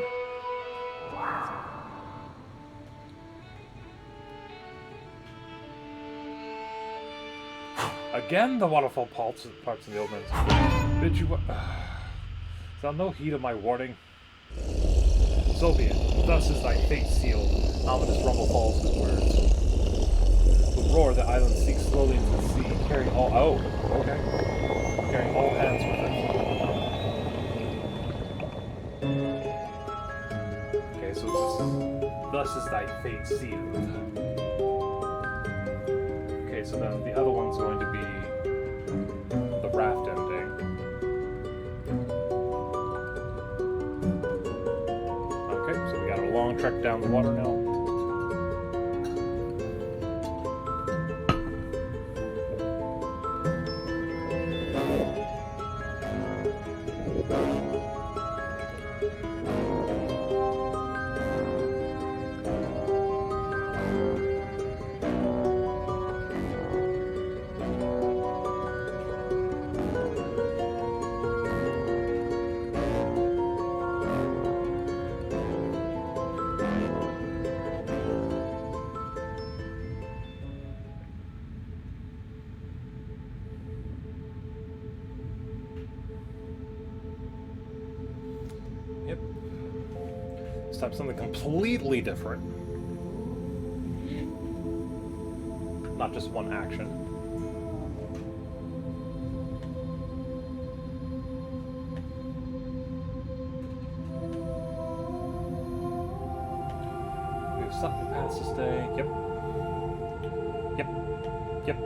Again, the waterfall parts in the old man's face. Bid you is thou no heed of my warning? So be it. Thus is thy fate sealed. Ominous rumble follows his words. The roar of the island sinks slowly into the sea, carrying all carrying all hands with it. Okay, so thus is thy fate sealed. Okay, so then the other one's going to be the raft ending. Okay, so we got a long trek down the water now. Yep. This time something completely different. Not just one action. We have something past to stay. Yep. Yep. Yep.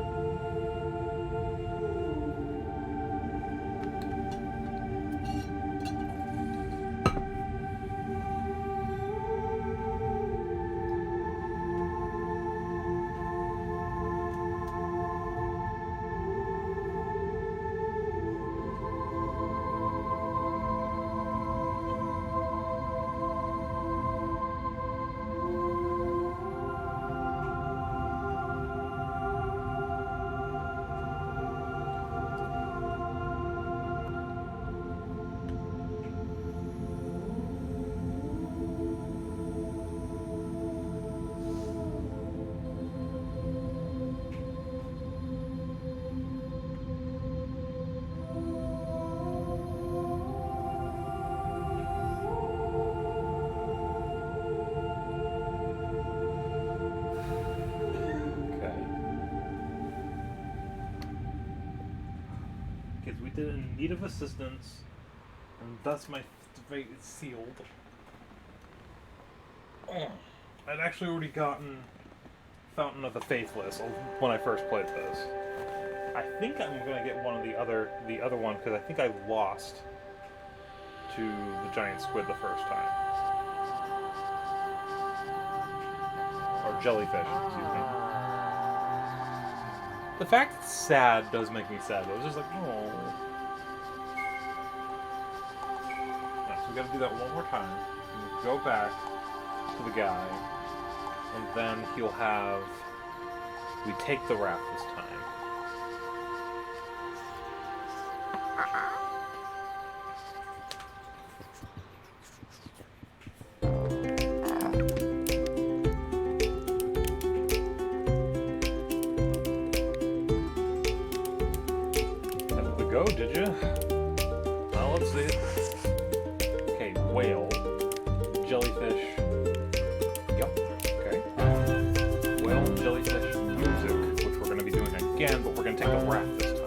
is we did it in need of assistance, and thus my fate is sealed. I'd actually already gotten Fountain of the Faithless when I first played this. I think I'm gonna get one of the other one because I think I lost to the giant squid the first time, or jellyfish, excuse me. The fact it's sad does make me sad though. It's just like, oh. Yeah, so we gotta do that one more time. And go back to the guy, and then he'll have. We take the raft this time. Go, did you? Well, let's see. Okay, whale, jellyfish. Yep. Okay. Whale, jellyfish, music, which we're going to be doing again, but we're going to take the raft this time.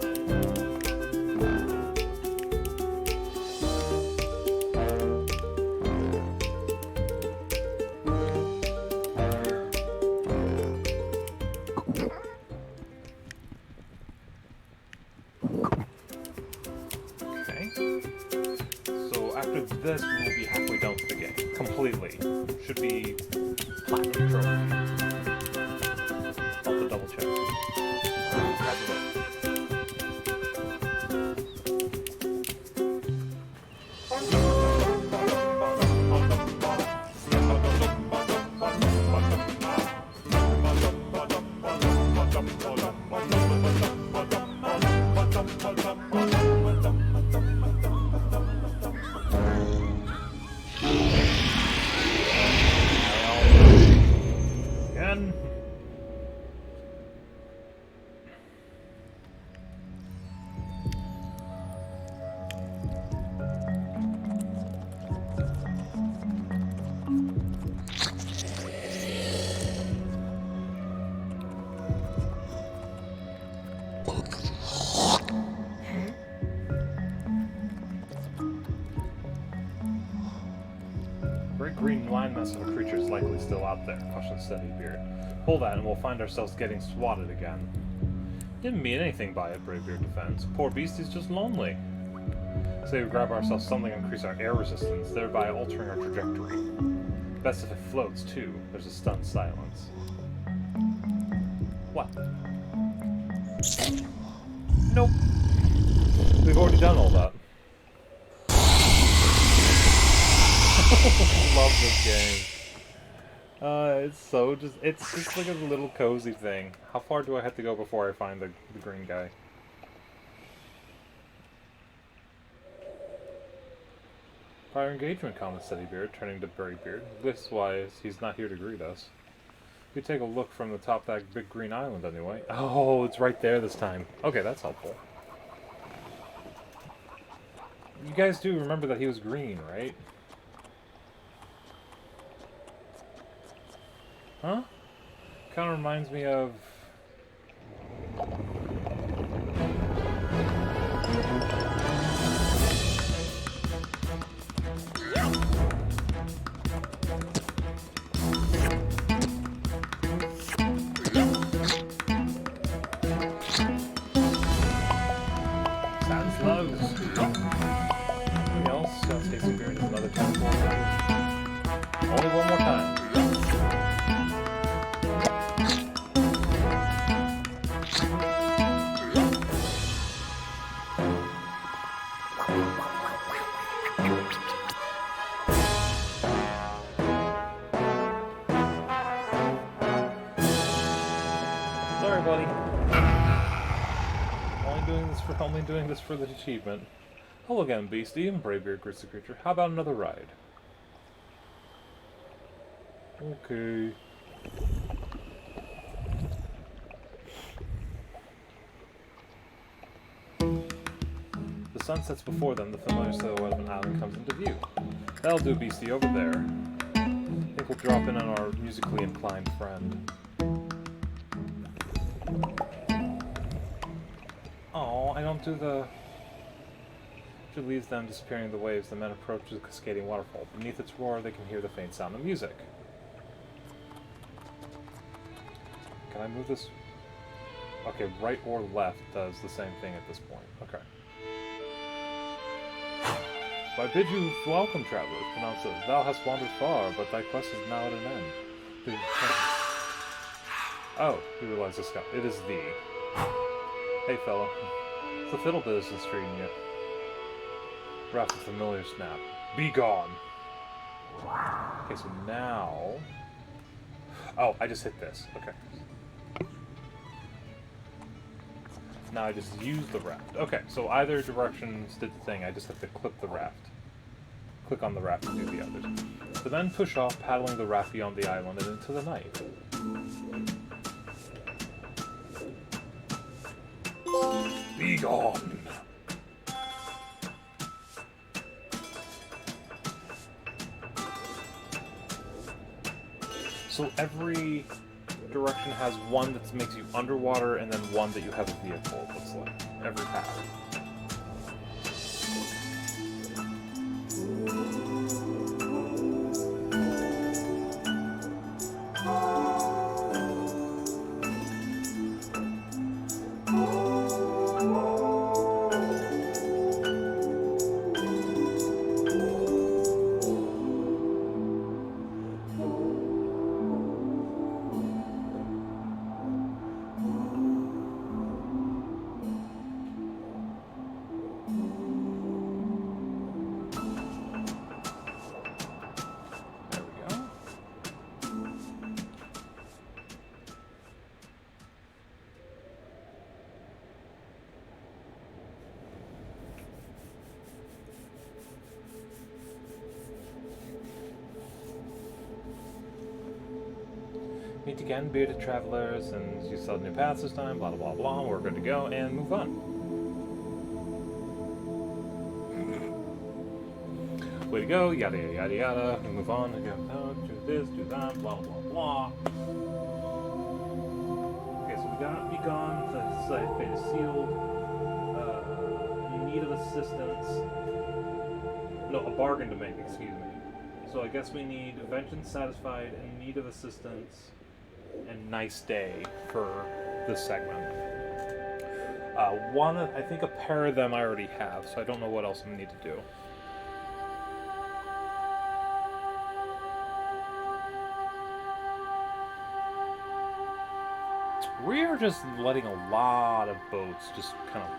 After this, we will be halfway done with the game. Completely. Should be platinum trophy. I'll have to double check. Green line mess of a creature is likely still out there, cautioned Steadybeard. Pull that and we'll find ourselves getting swatted again. Didn't mean anything by it, Bravebeard defends. Poor beastie's just lonely. Say we grab ourselves something and increase our air resistance, thereby altering our trajectory. Best if it floats, too. There's a stunned silence. What? Nope. We've already done all that. Love this game. It's just like a little cozy thing. How far do I have to go before I find the green guy? Prior engagement, commented Steadybeard, turning to Bravebeard. List-wise, he's not here to greet us. We take a look from the top of that big green island anyway. Oh, it's right there this time. Okay, that's helpful. You guys do remember that he was green, right? Huh? Kind of reminds me of... Sand slugs. Anything else? Tasty Beard is another time. Only one more time. Sorry, buddy. Only doing this for the achievement. Hello again, Beastie, and Bravebeard greets the creature. How about another ride? Okay. The sun sets before them, the familiar silhouette of an island comes into view. That'll do, Beastie, over there. I think we'll drop in on our musically inclined friend. Oh, I don't do the... eventually leaves them disappearing in the waves. The men approach the cascading waterfall. Beneath its roar, they can hear the faint sound of music. Can I move this? Okay, right or left does the same thing at this point. Okay. I bid you welcome, traveler, pronounces. Thou hast wandered far, but thy quest is now at an end. Oh, you realize the scout. It is thee. Hey, fella. It's the fiddle business treating you. Wrapped a familiar snap. Be gone! Okay, so now... Oh, I just hit this. Okay. Now I just use the raft. Okay, so either directions did the thing. I just have to click the raft. Click on the raft to do the others. So then push off, paddling the raft beyond the island and into the night. Be gone! So every direction has one that makes you underwater and then one that you have a vehicle, it looks like. Every path. Meet again, bearded travelers, and you saw new paths this time, blah, blah, blah, blah. We're good to go, and move on. Way to go, yada, yada, yada, yada. And move on, and go, oh, do this, do that, blah, blah, blah. Okay, so we got Be Gone, the site fate is sealed. In need of assistance. No, a bargain to make, excuse me. So I guess we need Vengeance Satisfied, In Need of Assistance, and Nice Day for this segment. I think a pair of them I already have, so I don't know what else I need to do. We are just letting a lot of boats just kind of...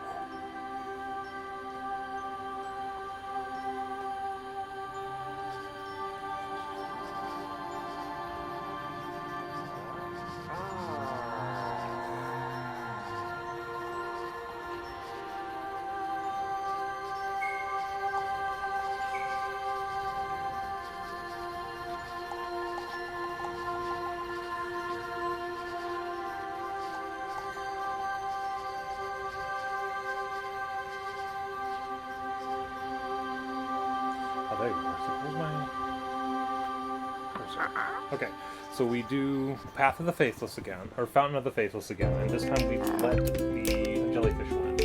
Okay, so we do Path of the Faithless again, or Fountain of the Faithless again, and this time we let the jellyfish win.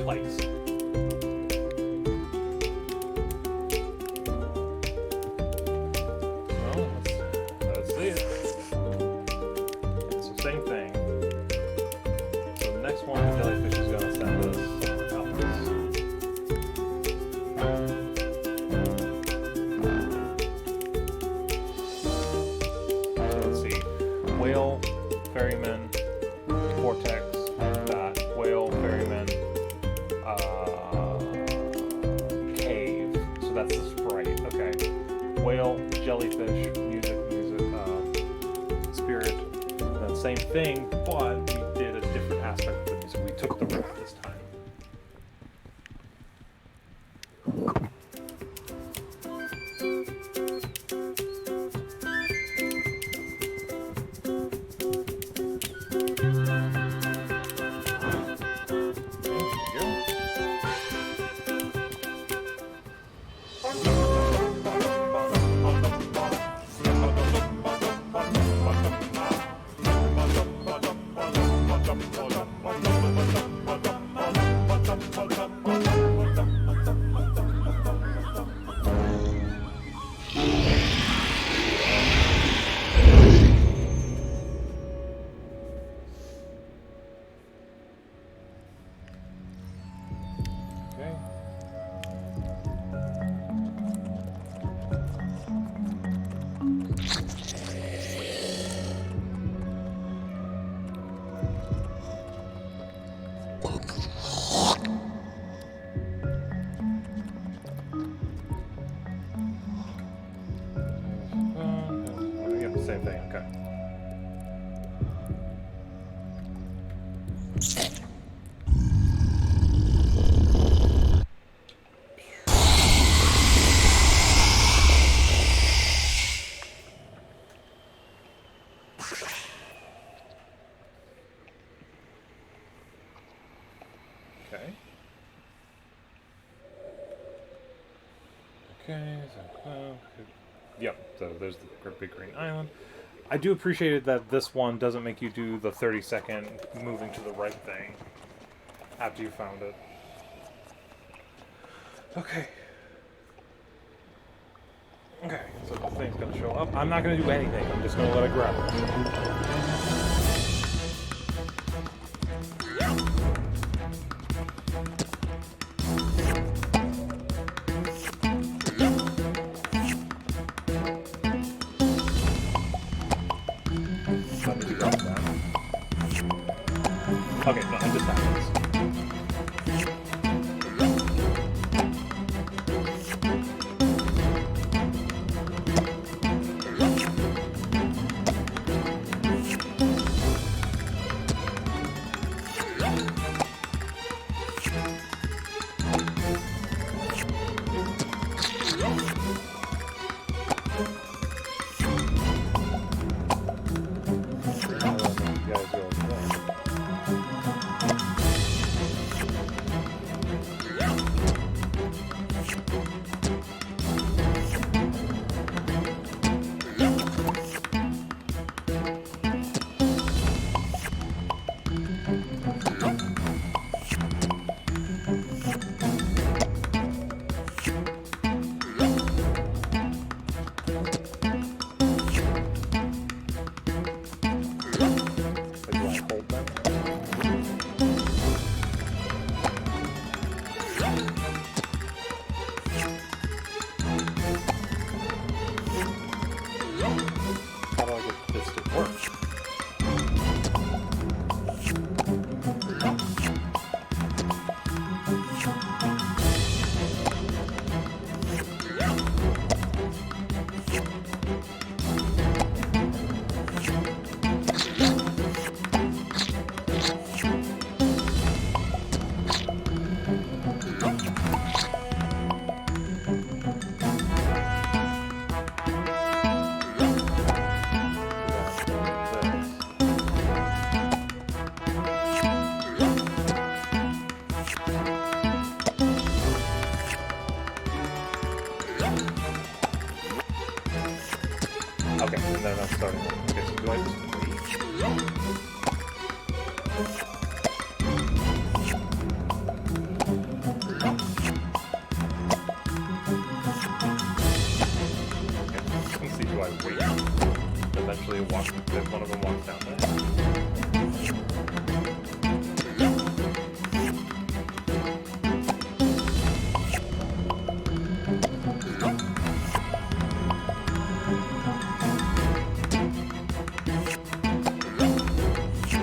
Twice. Well, let's see it. Okay, so same thing. So the next one, the jellyfish is going to send us somewhere else. Whale, ferryman, vortex, that, whale, ferryman, cave. So that's the sprite, okay. Whale, jellyfish, music, spirit. That same thing, but we did a different aspect of the music. We took the riff this time. Okay. Okay, yep, so there's the big green island. I do appreciate it that this one doesn't make you do the 30-second moving to the right thing after you found it. Okay. Okay, so the thing's gonna show up. I'm not gonna do anything, I'm just gonna let it grab it. Okay, no, it just happens. You guys go over there. Like, do I hold them? How do I get this to work? Okay, and then I'm starting. Okay, so do I just wait? Okay, let's see, do I wait? Eventually one of them walks down there.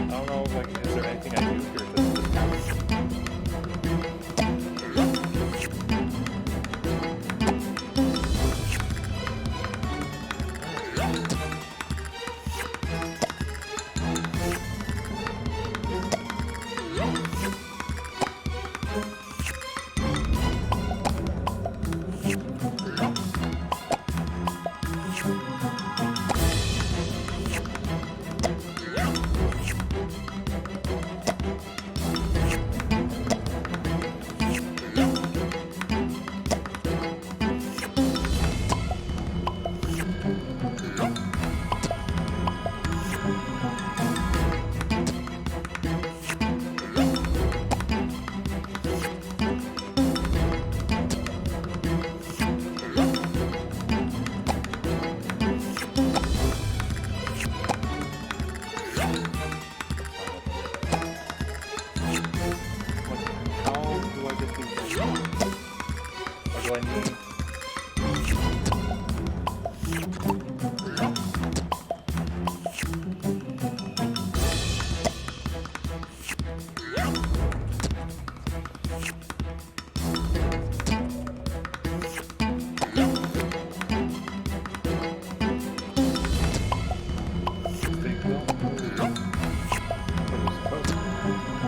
I don't know, like, is there anything I do here that's how do I get these? Or do I need? They don't move. But it's supposed to.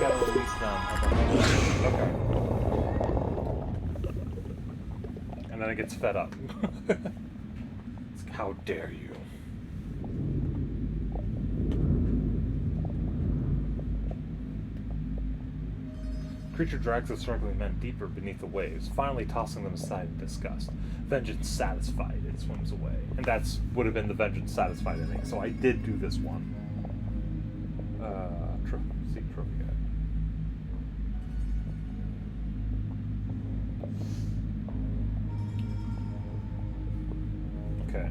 gotta release them. Okay. And then it gets fed up. It's like, how dare you? Creature drags the struggling men deeper beneath the waves, finally tossing them aside in disgust. Vengeance satisfied, it swims away. And that's would have been the vengeance satisfied ending. So I did do this one. Seek trophy guide. Okay.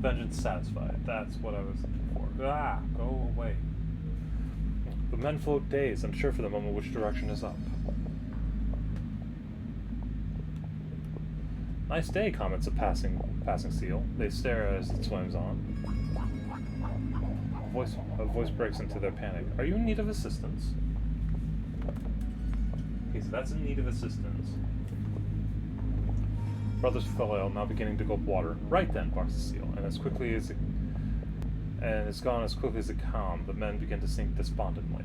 Vengeance satisfied. That's what I was looking for. Ah, go away. The men float dazed, unsure for the moment which direction is up. Nice day, comments a passing seal. They stare as it swims on. A voice breaks into their panic. Are you in need of assistance? Okay, so that's in need of assistance. Brothers Philel now beginning to gulp water. Right then, barks the seal, and it's gone as quickly as it calmed. The men begin to sink despondently.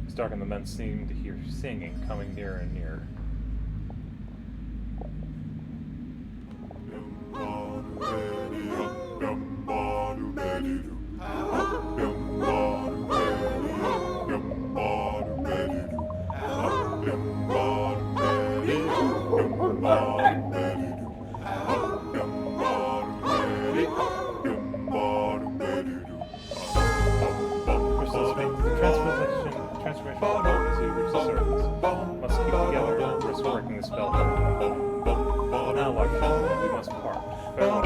It's dark, and the men seem to hear singing coming nearer and nearer. Must keep together and risk breaking the spell. Now, like we must part. Farewell.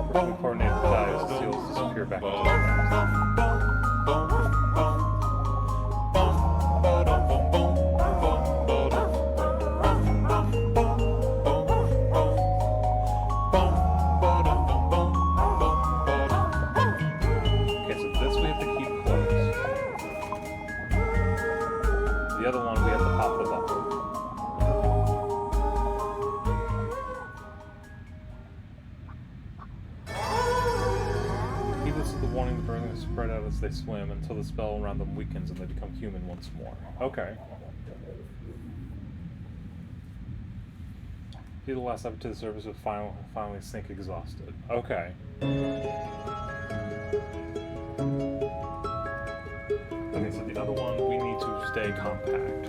With coordinated ties, the seals disappear back into the past. Okay, so this we have to keep close. The other one we have to pop the bubble. Heedless of the warning, the burning spread out as they swim until the spell around them weakens and they become human once more. Okay. Be the last effort to the surface would finally sink exhausted. Okay. Okay, so the other one, we need to stay compact.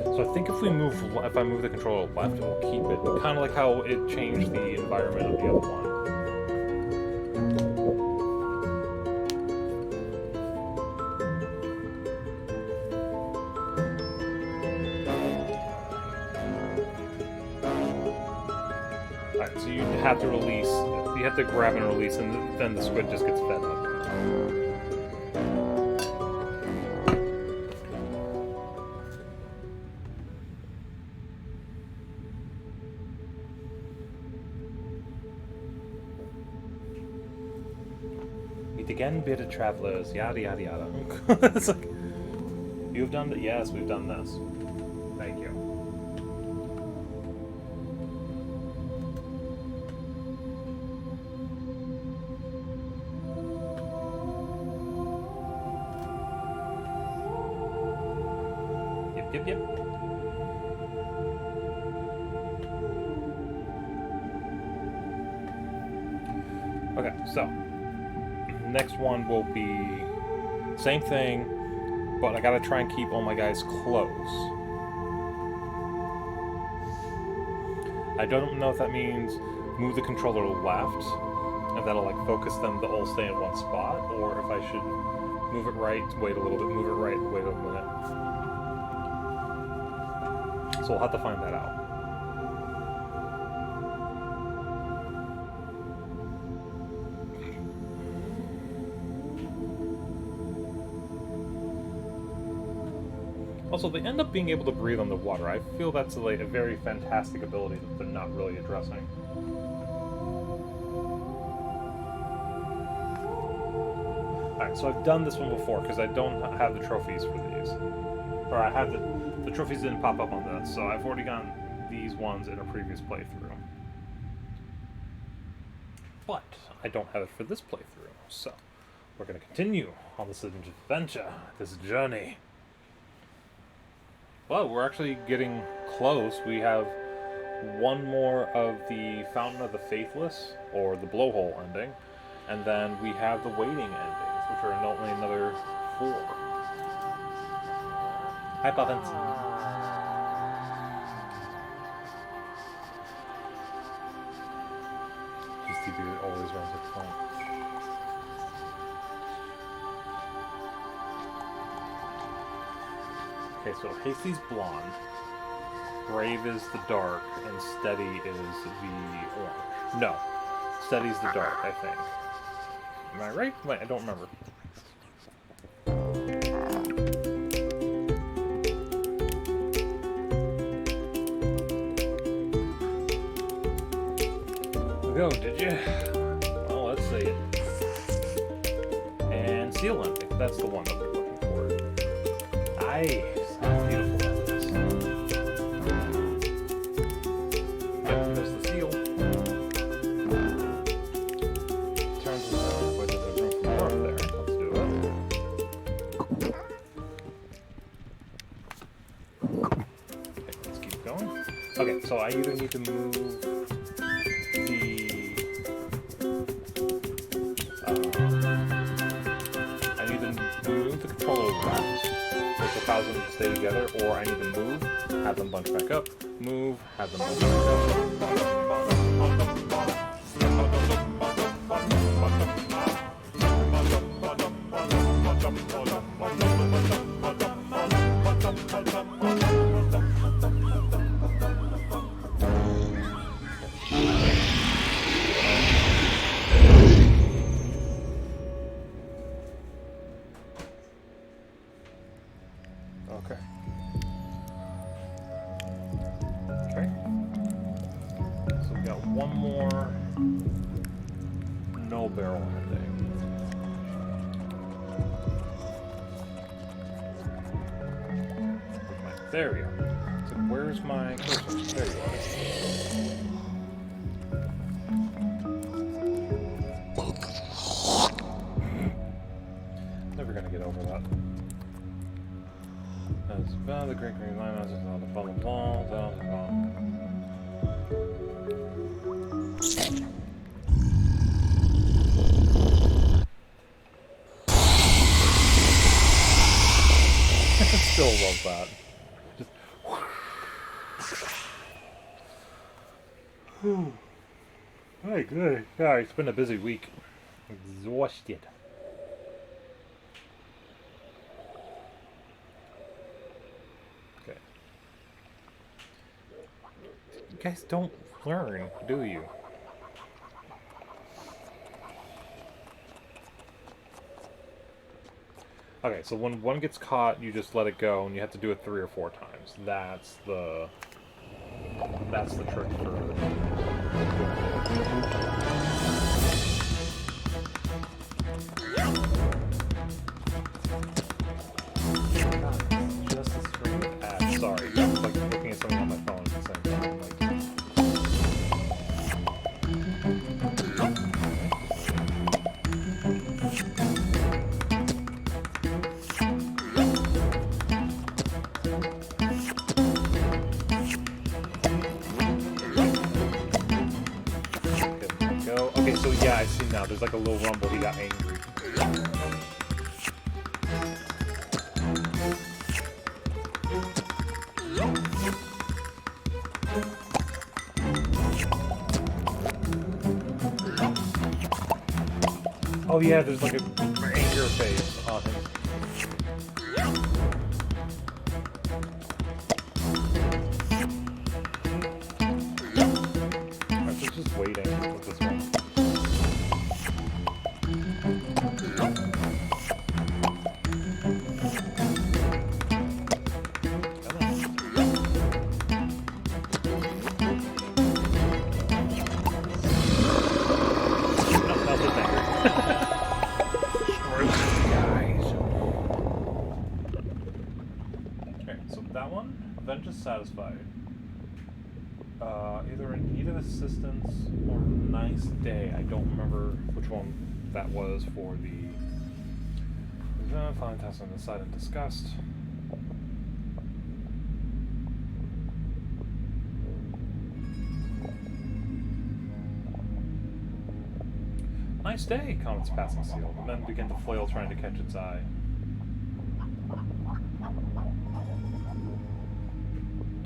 So I think if I move the controller left, it will keep it. Kind of like how it changed the environment of the other one. Alright, so you have to release, you have to grab and release, and then the squid just gets fed up. Meet again, bearded travelers, yada yada yada. It's like, you've done that? Yes, we've done this. Thank you. Yep. Okay, so next one will be same thing, but I gotta try and keep all my guys close. I don't know if that means move the controller left, and that'll like focus them to all stay in one spot, or if I should move it right, wait a little bit, move it right, wait a minute. So we'll have to find that out. Also, they end up being able to breathe underwater. I feel that's like a very fantastic ability that they're not really addressing. Alright, so I've done this one before because I don't have the trophies for these. Or I have the trophies didn't pop up on this, so I've already gotten these ones in a previous playthrough. but I don't have it for this playthrough, so we're going to continue on this adventure, this journey. Well, we're actually getting close. We have one more of the Fountain of the Faithless, or the Blowhole ending, and then we have the Waiting endings, which are only another 4. Hi, Puffins. Just TV that always runs at front. Okay, so Hasty's blonde, Brave is the dark, and Steady is the orange. No, Steady's the dark, I think. Am I right? Wait, I don't remember. Go, did you? Well, let's see it. And Seal ending. That's the one that we're looking for. Nice. How beautiful that is. Yep, there's the seal. Turns around, but there's room for more up there. Let's do it. Okay, let's keep going. Okay, so I either need to move cause them to stay together, or I need to move, have them bunch back up, move, have them bunch back There we go. So where's my cursor? There you are. Never gonna get over that. That's about the great green line. That's all the blah blah blah blah. Still love that. Hey, good. Yeah, it's been a busy week. Exhausted. Okay. You guys don't learn, do you? Okay, so when one gets caught, you just let it go, and you have to do it 3 or 4 times. That's the trick for. Just a string of ads. Sorry, I'm like looking at something on my phone at the same time. Okay, so yeah, I see now. There's like a little rumble. He got angry. Oh yeah, there's like a anger face on him. Alright, so just waiting with this one. Satisfied. either needed assistance or nice day. I don't remember which one that was for the fine test on the side and disgust. Nice day, comments passing seal. The men begin to flail, trying to catch its eye.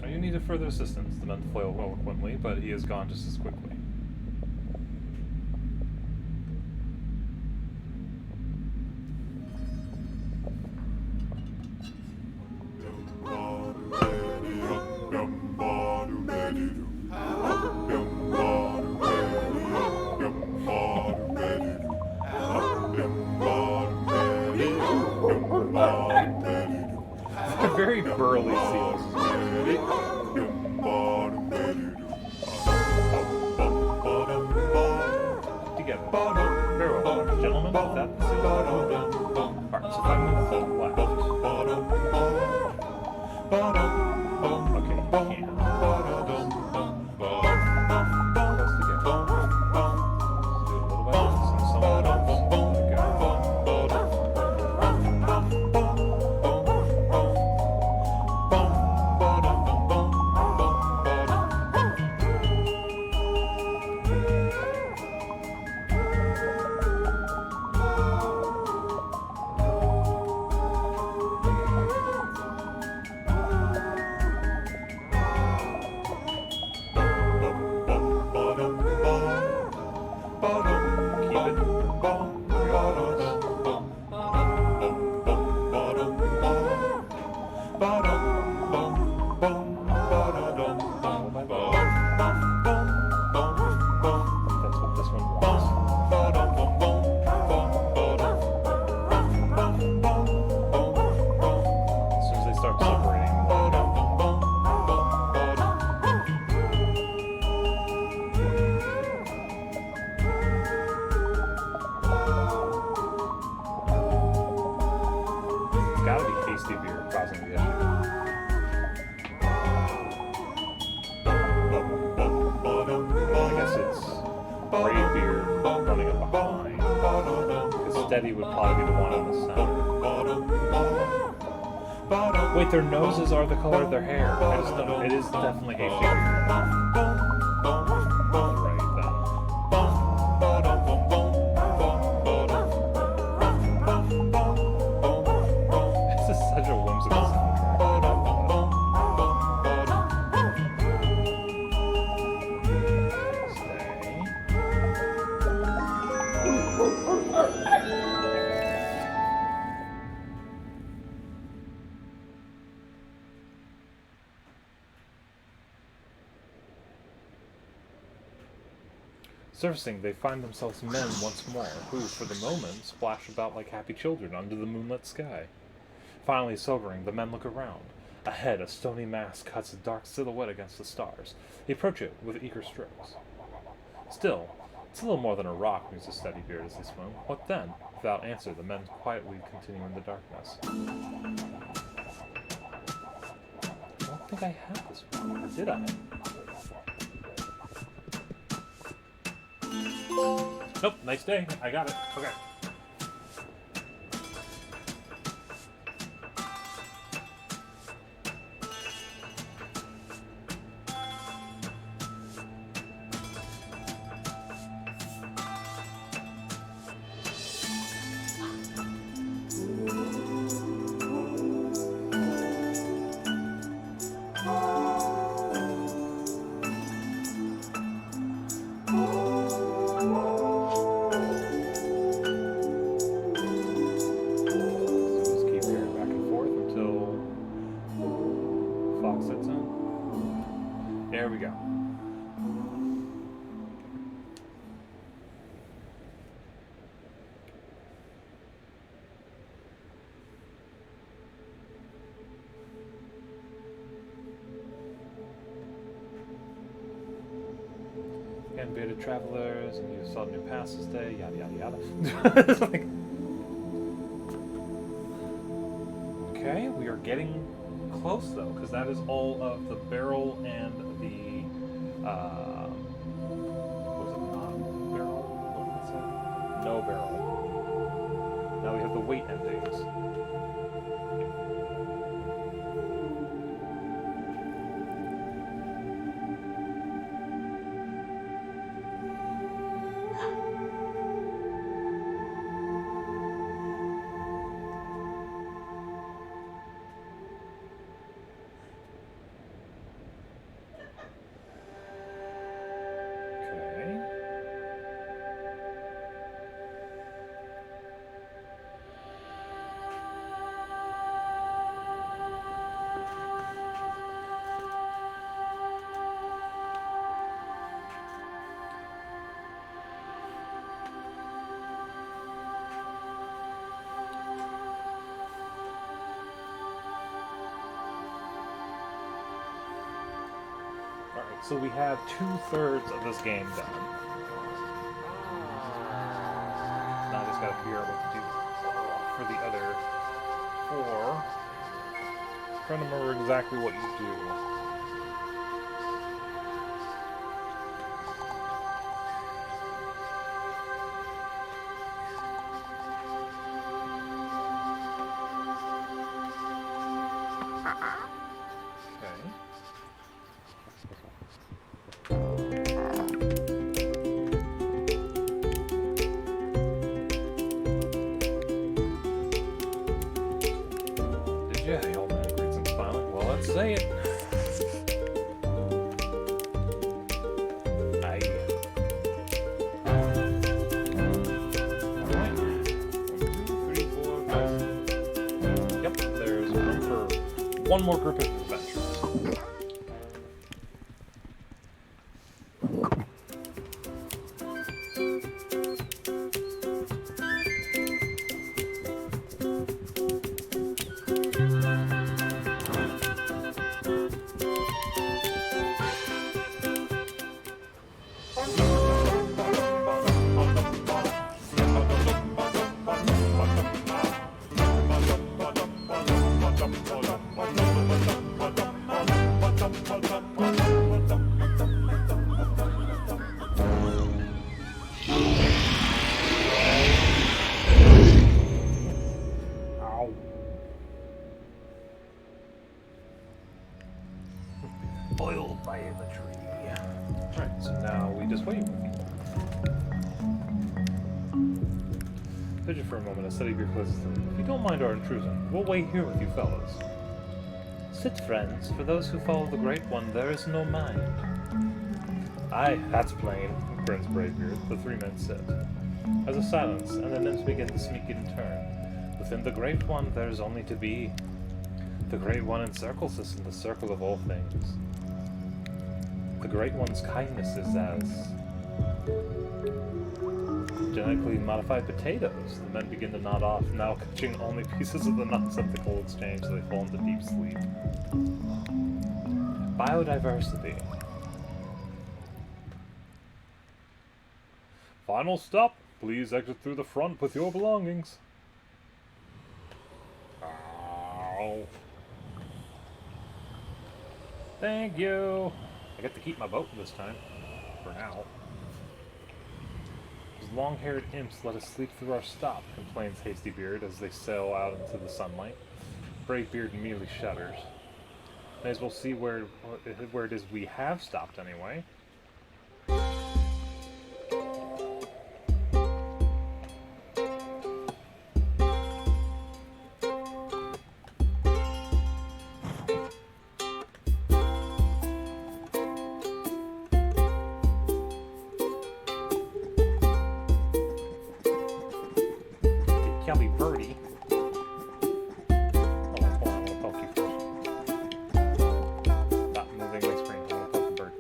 You needed further assistance. The men flail eloquently, but he is gone just as quickly. Very burly seals. Together. Very well, gentlemen, with that, the seal. Alright, so 5 minutes left. Okay, you can't. Close together. Let's do it a little bit. Some someone else. That's what this one wants. As soon as they start separating. It's gotta be hasty beer causing the issue. I guess it's brave beer running up behind. Because steady would probably be the one in the center. Wait, their noses are the color of their hair. I just don't know. It is definitely hasty beer. Right then. This is such a whimsical soundtrack. Surfacing, they find themselves men once more, who, for the moment, splash about like happy children under the moonlit sky. Finally sobering, the men look around. Ahead, a stony mass cuts a dark silhouette against the stars. They approach it with eager strokes. Still, it's a little more than a rock, mused Steady Beard as they swim. What then? Without answer, the men quietly continue in the darkness. I don't think I had this one, or did I? Nope, nice day. I got it. Okay. There we go. And bearded travelers, and you saw new passes day, yada yada yada. It's like... Okay, we are getting close though, because that is all of the barrel and the Was it non-barrel? What did it say? No barrel. Now we have the weight endings. Okay. Alright, so we have 2/3 of this game done. Now I just gotta figure out what to do for the other 4. Trying to remember exactly what you do. Okay. Did you? The old man agrees and smiling. Well, let's say it. Aye. Alright. 1, 2, 3, 4, 5. Yep, there's room for one more group of adventurers. Ow. Boiled by the tree. Alright, so now we just wait. Fidget for a moment, a study of your places. If you don't mind our intrusion, we'll wait here with you fellows. Sit, friends. For those who follow the Great One, there is no mind. Aye, that's plain, grins Bravebeard. The 3 men sit. As a silence, and the nymphs begin to speak in turn. Within the Great One, there is only to be. The Great One encircles us in the circle of all things. The Great One's kindness is as genetically modified potatoes. The men begin to nod off, now catching only pieces of the nonsensical exchange as they fall into deep sleep. Biodiversity. Final stop. Please exit through the front with your belongings. Ow. Thank you. I get to keep my boat this time. For now. Those long-haired imps let us sleep through our stop, complains Hastybeard as they sail out into the sunlight. Bravebeard immediately shudders. May as well see where it is we have stopped anyway. Kelly Birdie. Hold on, I want to poke you first. Stop moving my screen. I want to poke the bird.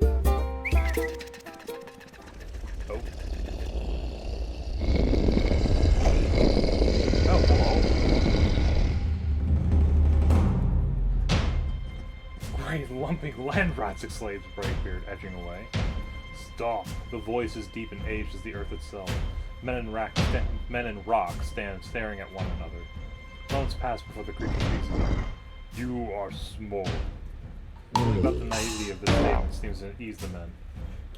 Oh. Oh, hello. Great lumpy land rats, exclaims Bravebeard, edging away. Stop. The voice is deep and aged as the earth itself. Men in rock stand staring at one another. Moments pass before the creature speaks again. You are small. Something about the naivety of this statement seems to ease the men.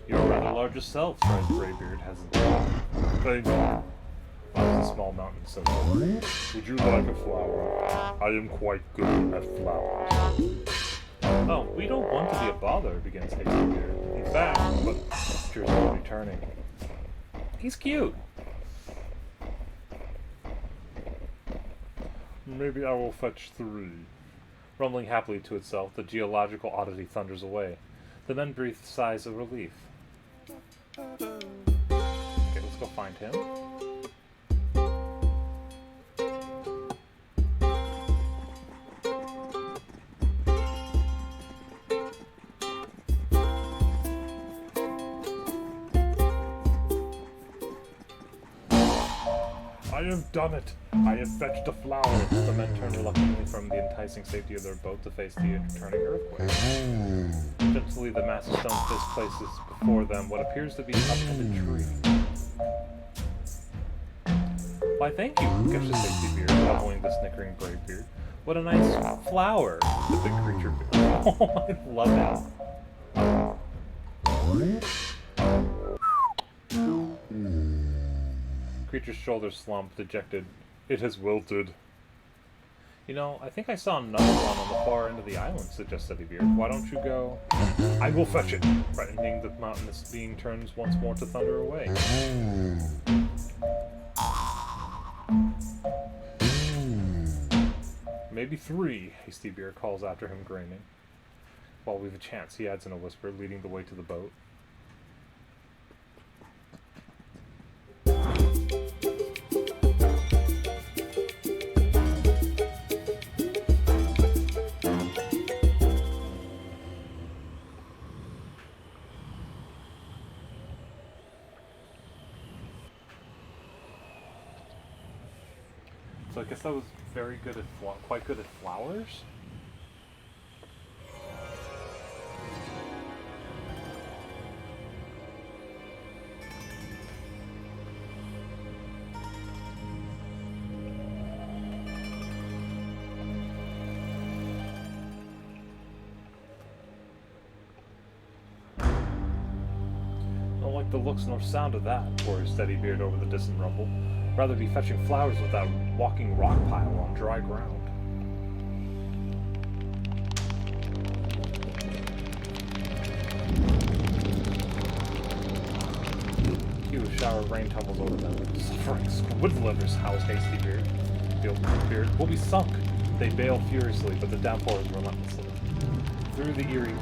You're rather large yourself, cried Greybeard hesitantly. Thank you. Why was the small mountain so good? Would you like a flower? I am quite good at flowers. Oh, we don't want to be a bother, begins Hastybeard. In fact, but Jersey is returning. He's cute. Maybe I will fetch 3. Rumbling happily to itself, the geological oddity thunders away. The men breathe sighs of relief. Okay, let's go find him. I have done it! I have fetched a flower! The men turn reluctantly from the enticing safety of their boat to face the returning earthquake. Gently, the massive stone fist places before them what appears to be an uprooted tree. Why, thank you, gushes Hastybeard, leveling the snickering Greybeard. What a nice flower! The big creature. Oh, I love it. Creature's shoulders slump, dejected. It has wilted. You know, I think I saw another one on the far end of the island, suggests Eddiebeard. Why don't you go? I will fetch it! Threatening the mountainous being turns once more to thunder away. Maybe 3, Hastybeard calls after him, grinning. While we've a chance, he adds in a whisper, leading the way to the boat. So I guess I was very good at quite good at flowers. Don't like the looks nor sound of that, chorused Steadybeard over the distant rumble. Rather be fetching flowers with that walking rock pile on dry ground. Cue shower of rain tumbles over them. Suffering squidlivers, howls Hastybeard. Beard will be sunk. They bail furiously, but the downpour is relentlessly. Through the eerie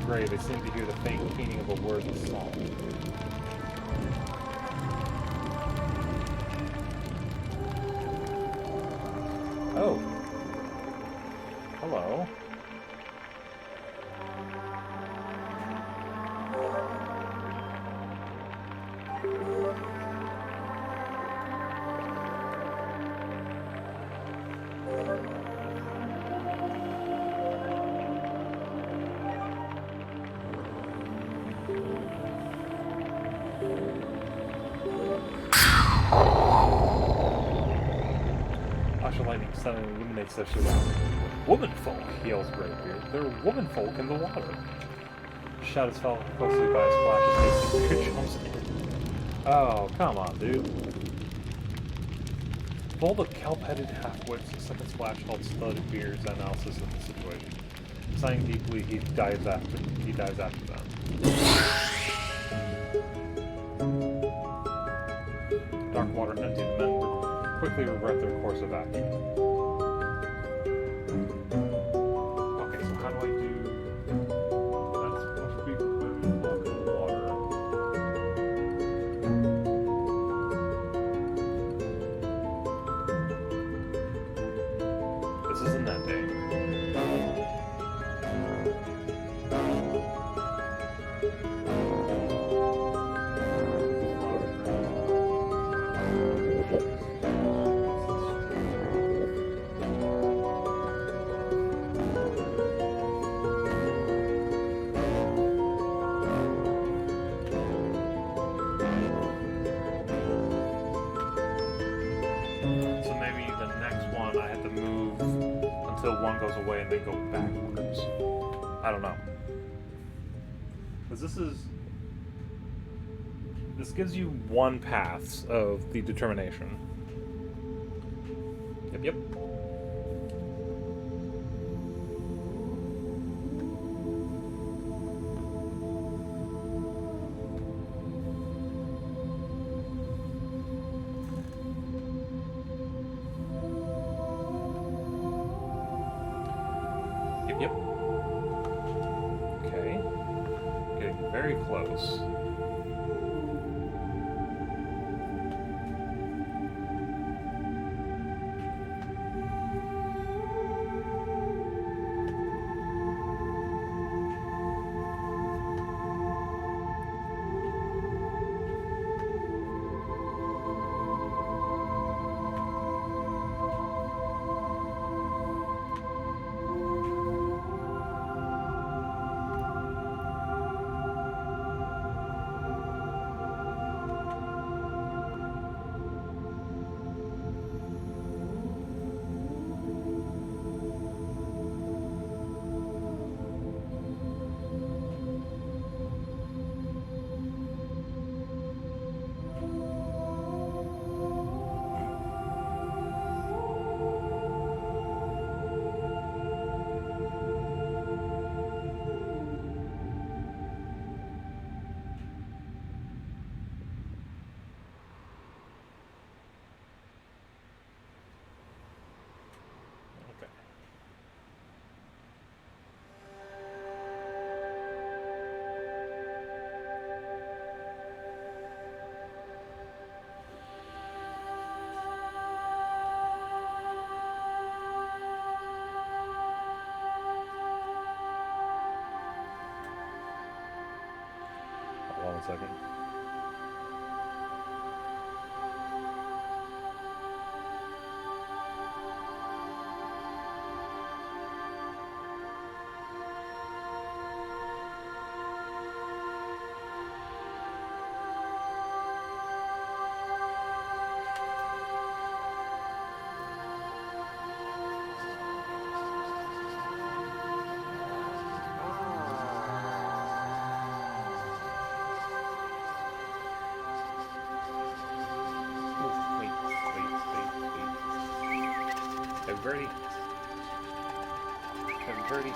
gray, they seem to hear the faint keening of a wordless song. Oh. Hello. Lightning suddenly illuminates their surroundings. Womanfolk, yells Greybeard. There are womanfolk in the water. Shout is followed closely by a splash as Hastybeard jumps in. Oh, come on, dude. Of all the kelp-headed half-wits, the second splash halts Steadybeard's analysis of the situation. Sighing deeply, he dives after them. Dark water empty, the men quickly regret their course of action. Okay, so how do I do... That's supposed to be walk in the water. This isn't that day. Until one goes away and then go backwards. I don't know. Because this gives you one path of the determination. Yep. Yep. Okay. Getting very close. Hold on a second. Verdi. Verdi.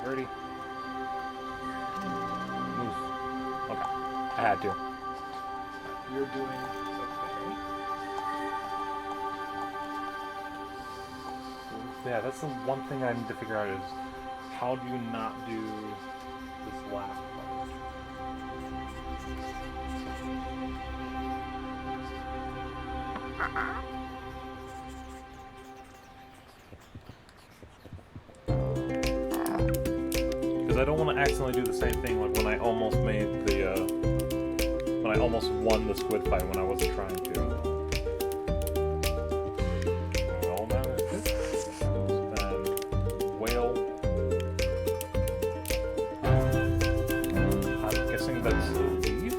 Verdi. Move. Okay. I had to. You're doing okay. Yeah, that's the one thing I need to figure out is how do you not do this last part? Because I don't want to accidentally do the same thing like when I almost made the, when I almost won the squid fight when I wasn't trying to. All matter is this. Then whale. I'm guessing that's a leaf.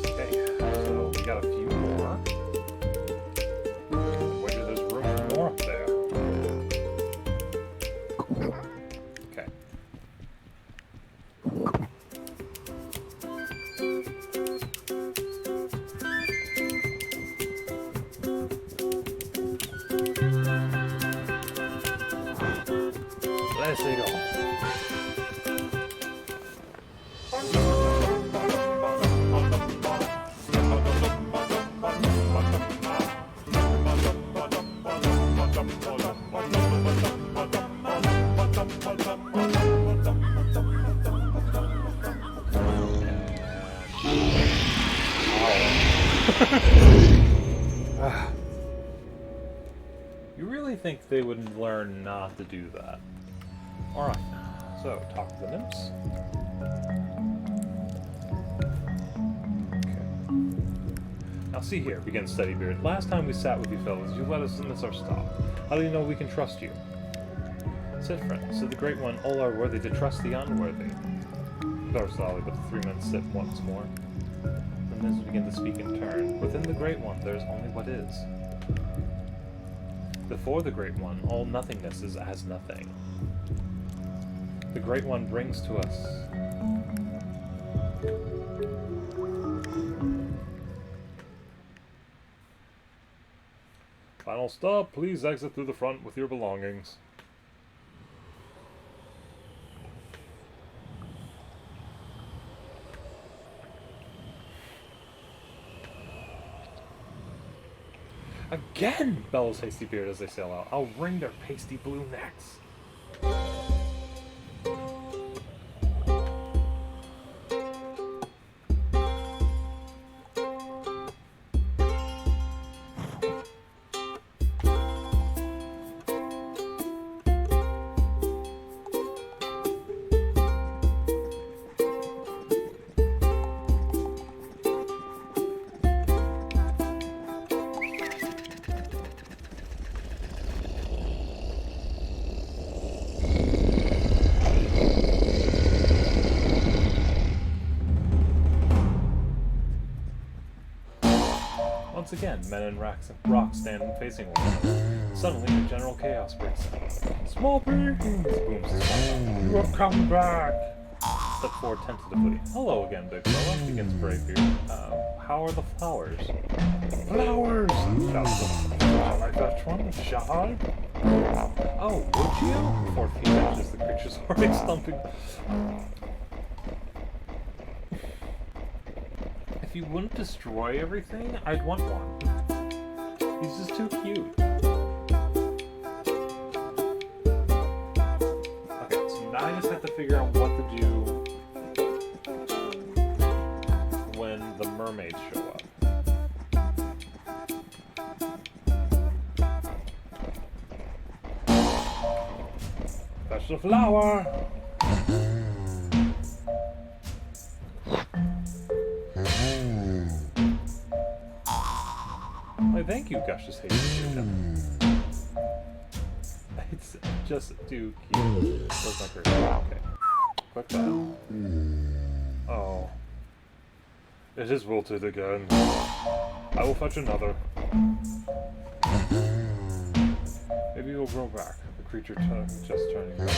Okay, so we got a few more. More up there. Okay. Let's go. You really think they would learn not to do that? Alright, so talk to the nymphs. Okay. Now see here, begins Steadybeard. Last time we sat with you fellas, you let us miss our stop. How do you know we can trust you? Said friend, said the great one, all are worthy to trust the unworthy. Aristotle, but the 3 men sit once more. and then begin to speak in turn. Within the Great One, there is only what is. Before the Great One, all nothingness is as nothing. The Great One brings to us final stop. Please exit through the front with your belongings. Again! Bellows Hasty Beard as they sail out. I'll wring their pasty blue necks. Once again, men and rocks stand facing one another. Suddenly, a general chaos breaks out. Small beans! Booms. You have come back! Step forward tentatively. Hello again, big fella, begins Bravebeard. How are the flowers? Flowers! Shouts the Shall I fetch one? Shall I? Oh, would you? Before feet touches the creature's already stumping. If you wouldn't destroy everything, I'd want one. He's just too cute. Okay, so now I just have to figure out what to do when the mermaids show up. Fetch the flower! Why, thank you, Gush's Hasty. It's just too cute. Where's my curse? Okay. Quick battle. Oh. It is wilted again. I will fetch another. Maybe he will grow back. The creature just turning back.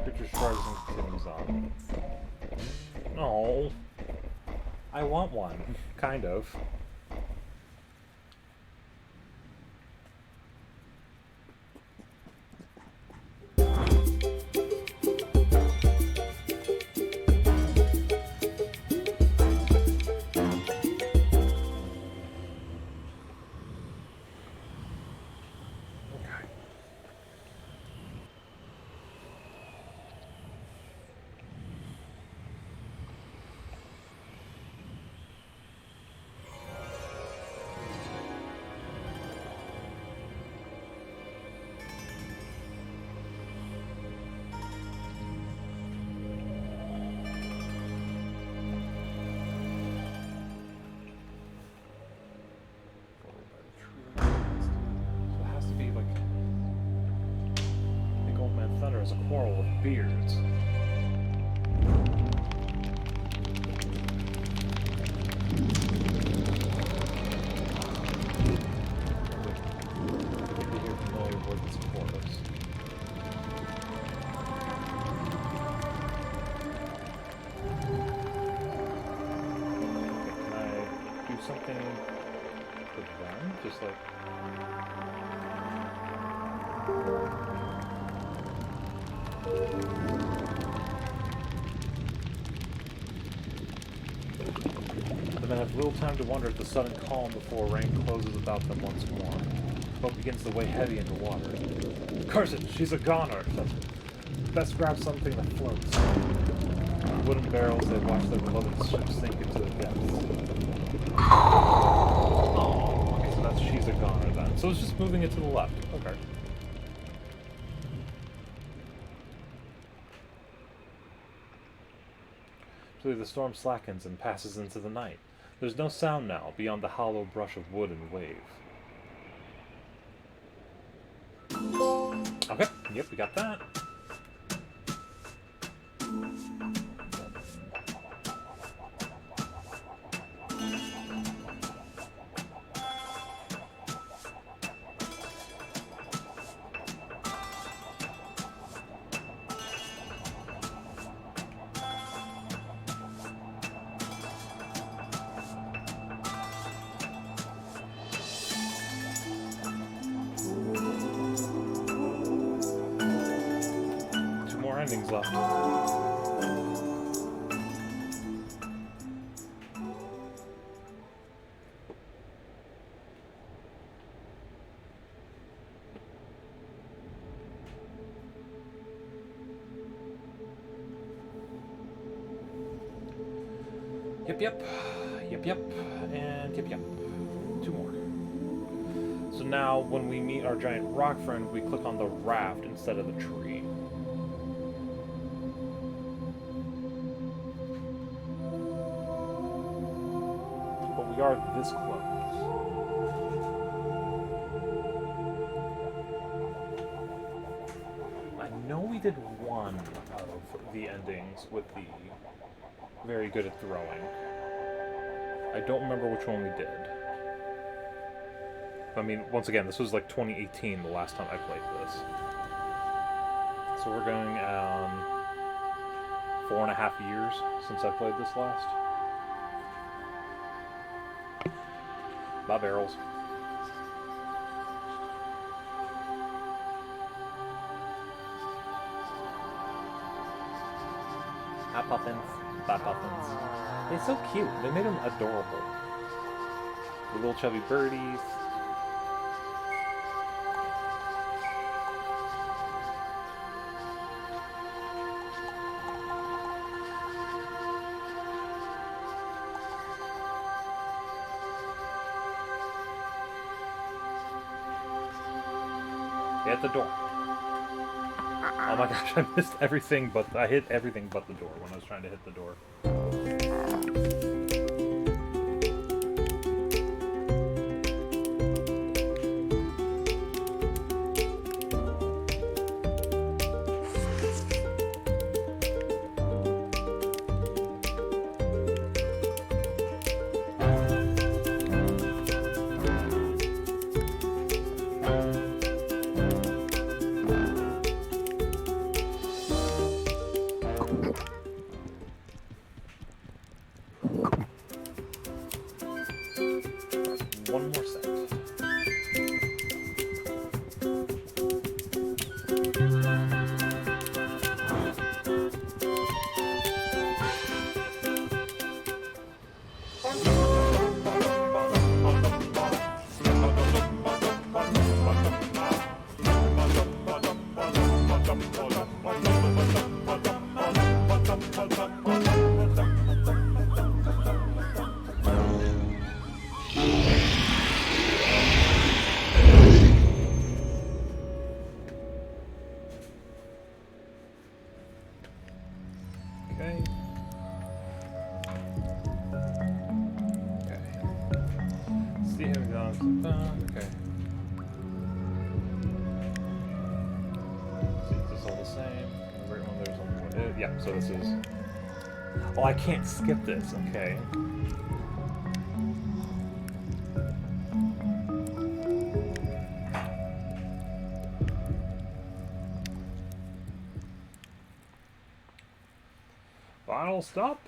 The creature shrugs and continues on. Oh. I want one. Kind of. As a quarrel with beards. Can I do something with them? Just like the men have little time to wonder at the sudden calm before rain closes about them once more. The boat begins to weigh heavy in the water. Curse it, she's a goner! Best grab something that floats. The wooden barrels, they watch their beloved ship sink into the depths. Oh, okay, so that's she's a goner then. So it's just moving it to the left. Okay. The storm slackens and passes into the night. There's no sound now beyond the hollow brush of wood and wave. Okay, yep, we got that. endings left. Yep, and yep. 2 more. So now, when we meet our giant rock friend, we click on the raft instead of the tree. But we are this close. I know we did one of the endings with the very good at throwing. I don't remember which one we did. I mean, once again, this was like 2018, the last time I played this. So we're going 4.5 years since I played this last. Bye, barrels. Hi, Puffins. Bye, Puffins. They're so cute. They made them adorable. The little chubby birdies. At the door. Oh my gosh, I missed everything but I hit everything but the door when I was trying to hit the door. One more set. Okay. See, is this all the same? Right one, there's only one. Yeah, so this is. Oh, I can't skip this. Okay. Final stop.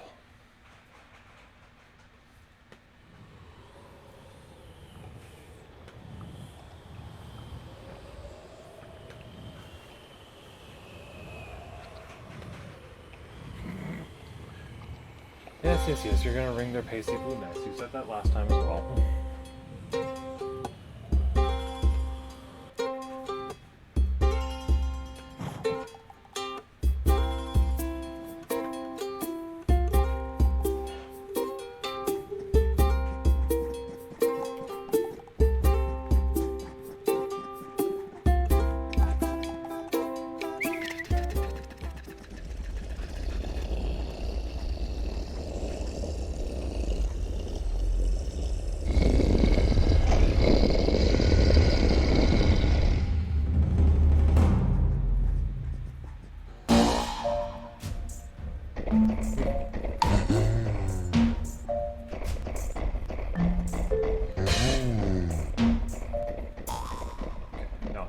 Yes, you're gonna ring their pasty blue necks. You said that last time as well.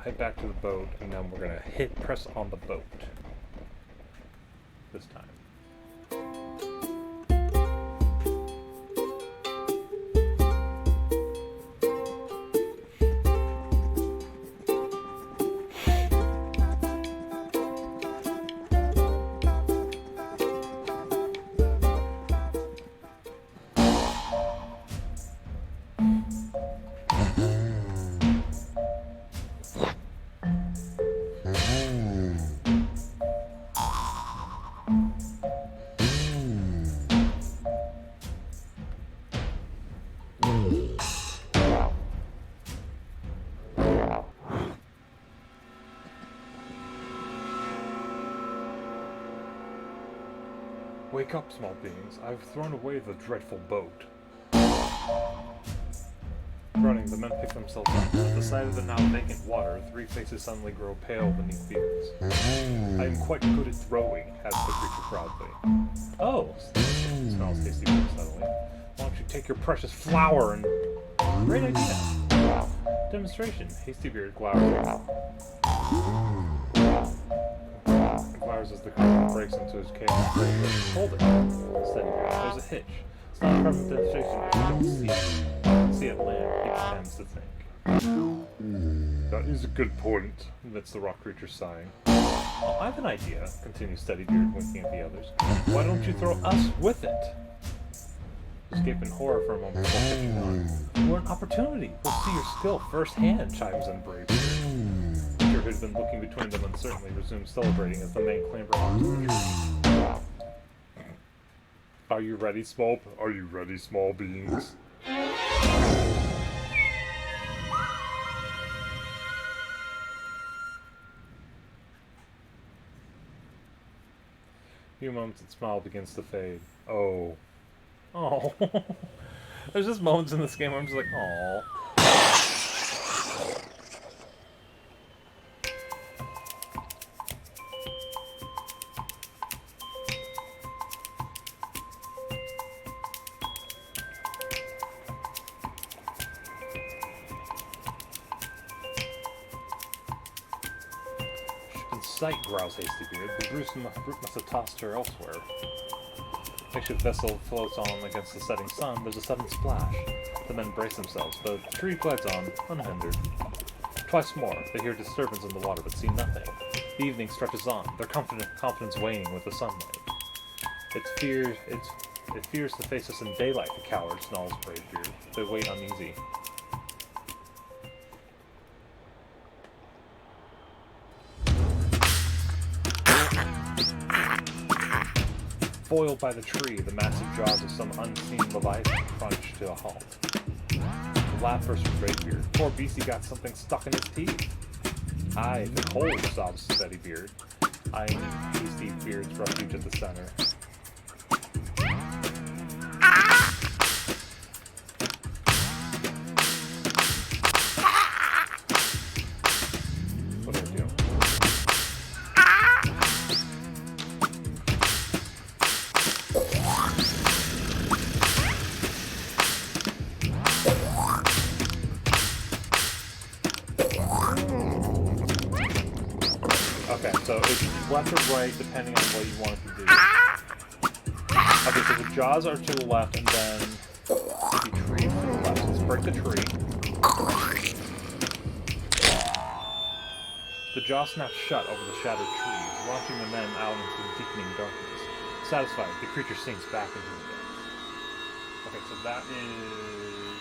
Head back to the boat, and then we're gonna press on the boat this time. Wake up, small beings. I've thrown away the dreadful boat. Running, the men pick themselves up. At the sight of the now vacant water, three faces suddenly grow pale beneath beards. I am quite good at throwing, adds the creature proudly. Oh, smells Hasty Beard suddenly. Why don't you take your precious flower and... Great idea! Demonstration. Hasty Beard glowers. Glowers as the creature breaks into his cage. Hold it. Steady Beard. There's a hitch. It's not a perfect demonstration, but you don't see it. See it land, he pretends to think. That is a good point, admits the rock creature sighing. Oh, I have an idea, continues Steady Beard, winking at the others. Why don't you throw us with it? Escape in horror for a moment before pitching on. What an opportunity! We'll see your skill firsthand, chimes in Brave Beard. Peter, who had been looking between them uncertainly, resumes celebrating as the men clamber onto the tree. Are you ready, small beings? A few moments, the smile begins to fade. Oh. There's just moments in this game where I'm just like, oh. Sight, growls Hasty Beard. The brute must have tossed her elsewhere. Makeshift vessel floats on against the setting sun. There's a sudden splash. The men brace themselves. The tree glides on, unhindered. Twice more, they hear disturbance in the water but see nothing. The evening stretches on, their confidence waning with the sunlight. It fears to face us in daylight, the coward, snarls Brave Beard. They wait uneasy. Foiled by the tree, the massive jaws of some unseen leviathan crunch to a halt. The laugh bursts from Brave Beard. Poor beastie got something stuck in his teeth. Aye, the cold, sobs Steady Beard, eyeing Hasty Beard's refuge at the center. What do I do? Okay, so it's left or right depending on what you want it to do. Okay, so the jaws are to the left and then the tree to the left. So let's break the tree. The jaw snaps shut over the shattered tree, launching the men out into the deepening darkness. Satisfied, the creature sinks back into the depths. Okay, so that is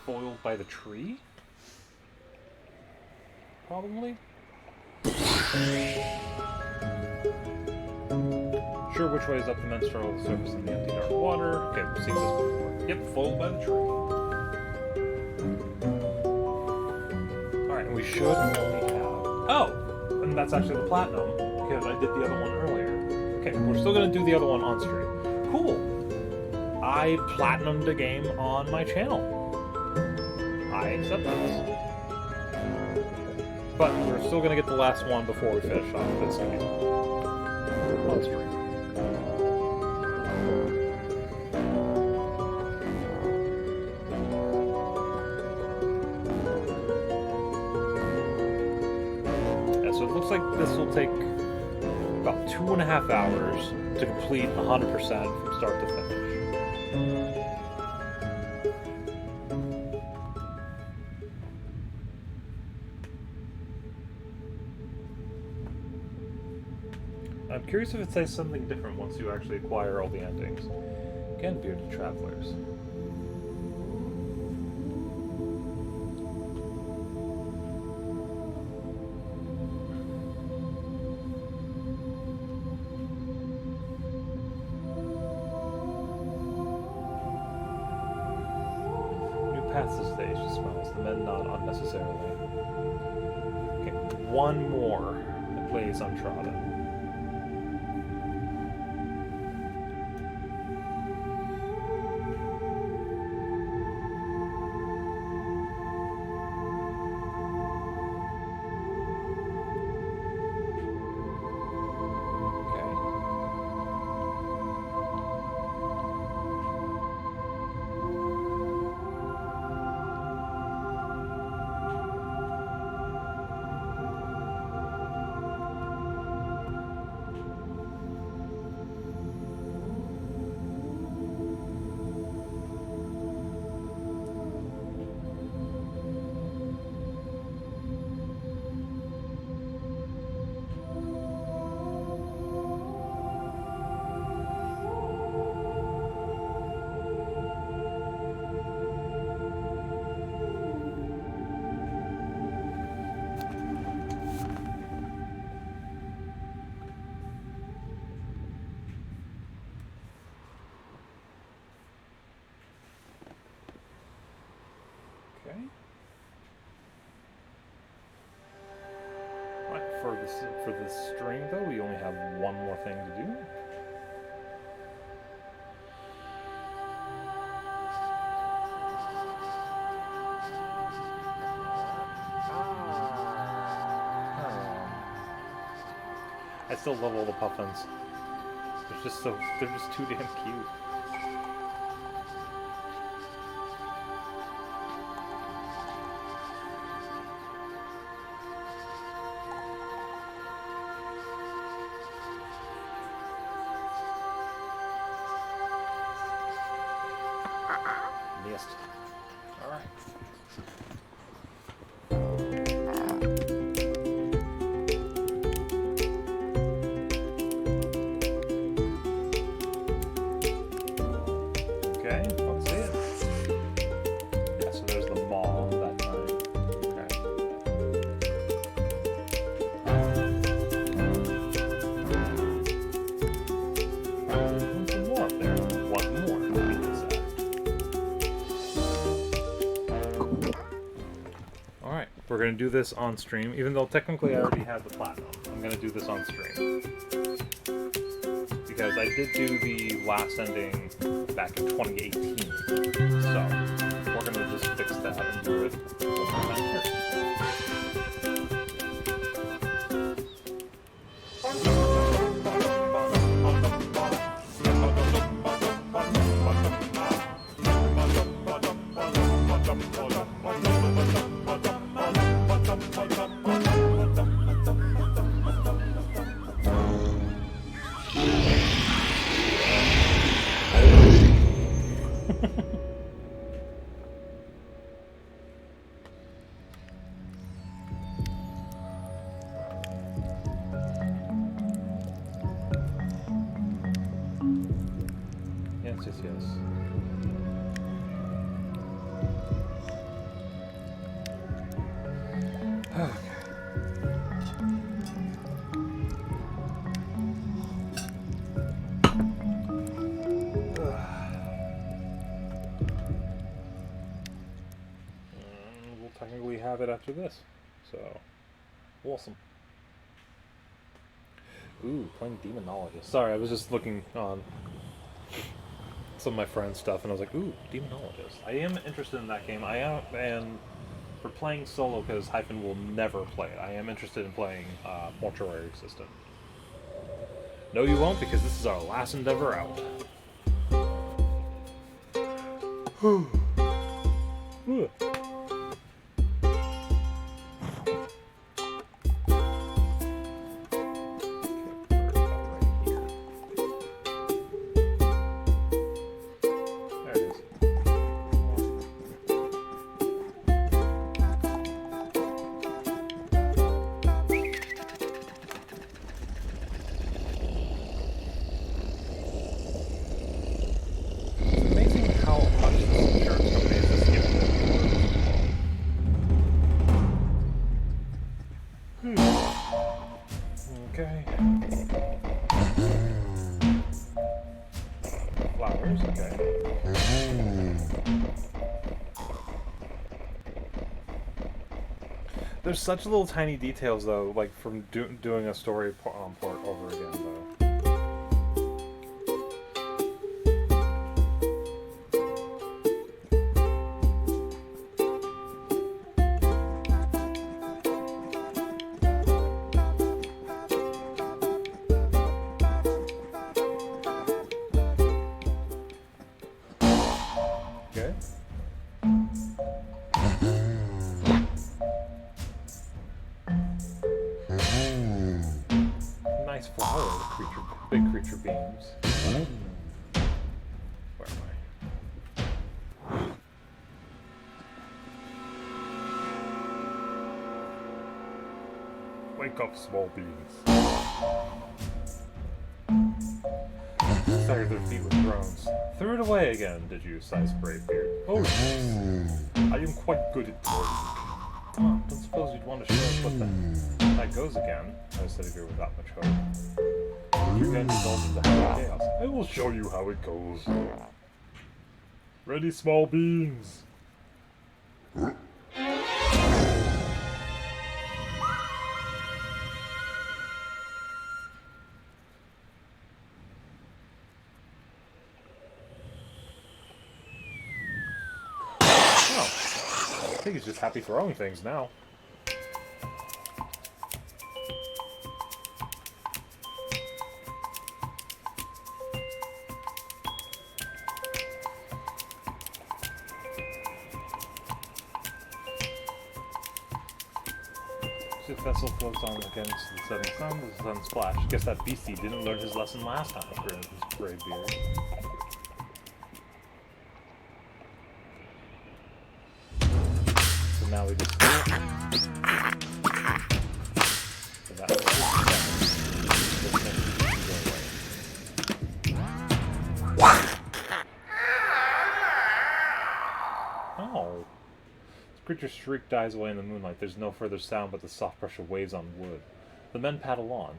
foiled by the tree? Probably? Sure, which way is up the men struggle the surface in the empty dark water. Okay, we've seen this before. Yep, foiled by the tree. Alright, and we should only have... Oh! And that's actually the platinum, because I did the other one earlier. Okay, we're still gonna do the other one on stream. Cool! I platinumed a game on my channel. I accept this. But we're still gonna get the last one before we finish off this game. On stream. Yeah, so it looks like this will take about 2.5 hours to complete 100% from start to finish. I'm curious if it says something different once you actually acquire all the endings. Again, bearded travelers. New paths to stage, she smiles. The men nod unnecessarily. Okay, one more. It plays untrodden. for this stream, though, we only have one more thing to do. I still love all the puffins. They're just too damn cute. Missed. All right. Okay, let's see it. Yeah, so there's the mall that time. Okay. One more up there. One more. Alright, we're going to do this on stream, even though technically I already have the platinum. I'm going to do this on stream. Because I did do the last ending back in 2018. So, we're going to just fix that and do it one more time here. Yes. Okay. We'll technically have it after this, so awesome. Ooh, playing Demonologist. Sorry, I was just looking on some of my friends' stuff, and I was like, ooh, Demonologist. I am interested in that game. I am, and for playing solo, because Hyphen will never play it, I am interested in playing Mortuary System. No, you won't, because this is our last endeavor out. Okay. Flowers, okay. There's such little tiny details, though, like from doing a story port over again, though. Okay. Nice flower, big creature beams. Where am I? Wake up, small beings. Stagger their feet with groans. Threw it away again, did you, size Bravebeard? Oh, yes. I am quite good at throwing. Oh, don't suppose you'd want to show us what that goes again, I said here without much hope. You again indulge in the happy chaos. I will show you how it goes. Ready, small beings. think he's just happy throwing things now. The vessel floats on against the setting sun, the sun splash. Guess that beastie didn't learn his lesson last time, grinned his gray beard. So now we just do it. So that oh. The creature's shriek dies away in the moonlight. There's no further sound but the soft brush of waves on wood. The men paddle on.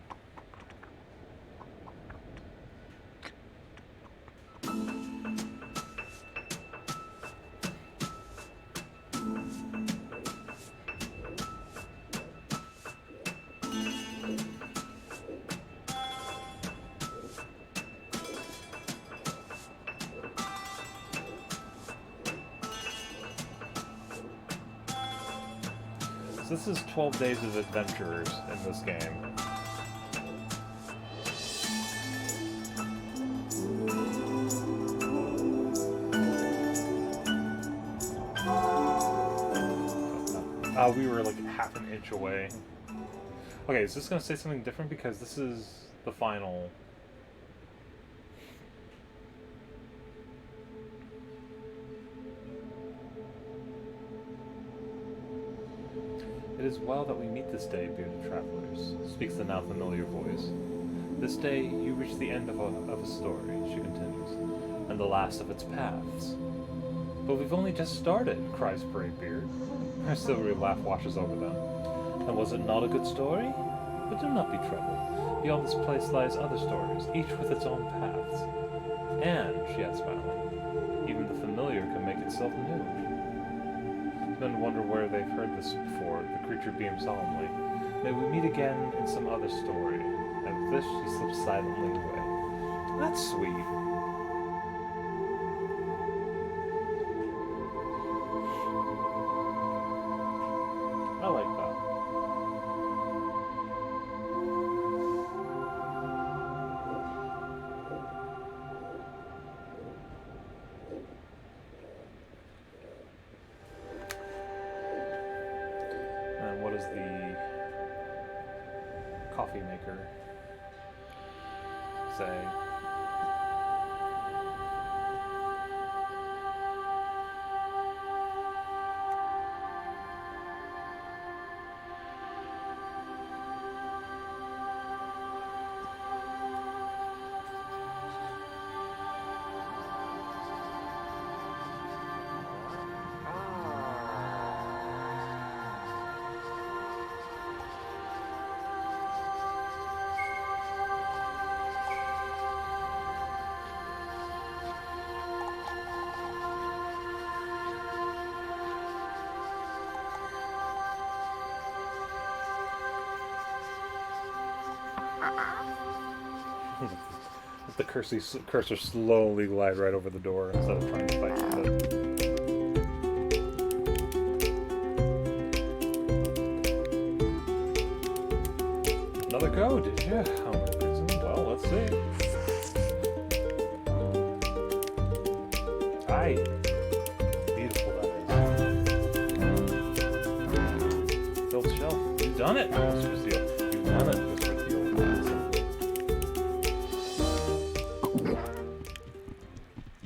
This is 12 Days of Adventurers in this game. We were like half an inch away. Okay, is this going to say something different? Because this is the final... It is well that we meet this day, bearded travelers, speaks the now familiar voice. This day you reach the end of a story, she continues, and the last of its paths. But we've only just started, cries Greybeard. Her silvery laugh washes over them. And was it not a good story? But do not be troubled. Beyond this place lies other stories, each with its own paths. And, she adds smiling, even the familiar can make itself new. Men wonder where they've heard this before. The creature beams solemnly. May we meet again in some other story. And with this, she slips silently away. That's sweet. I like that. And what does the coffee maker say? The cursor slowly glide right over the door instead of trying to fight with it. Another code, did you? How many reason? Well, let's see. Aye. Beautiful that is. Built shelf. You've done it, Mr. Steele. You've done it, Mr. Steele.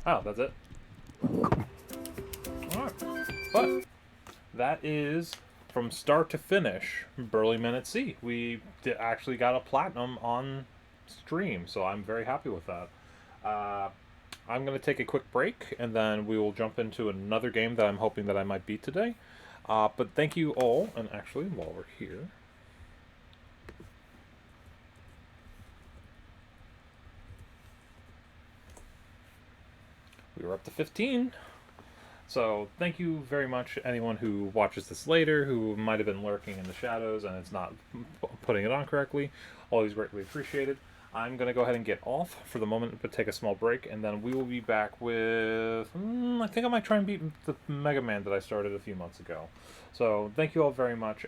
Oh, that's it. Alright. But that is from start to finish Burly Men at Sea. We actually got a platinum on stream, so I'm very happy with that. I'm going to take a quick break, and then we will jump into another game that I'm hoping that I might beat today. But thank you all, and actually, while we're here... We were up to 15. So thank you very much, anyone who watches this later, who might have been lurking in the shadows and it's not putting it on correctly. Always greatly appreciated. I'm going to go ahead and get off for the moment, but take a small break, and then we will be back with... I think I might try and beat the Mega Man that I started a few months ago. So thank you all very much,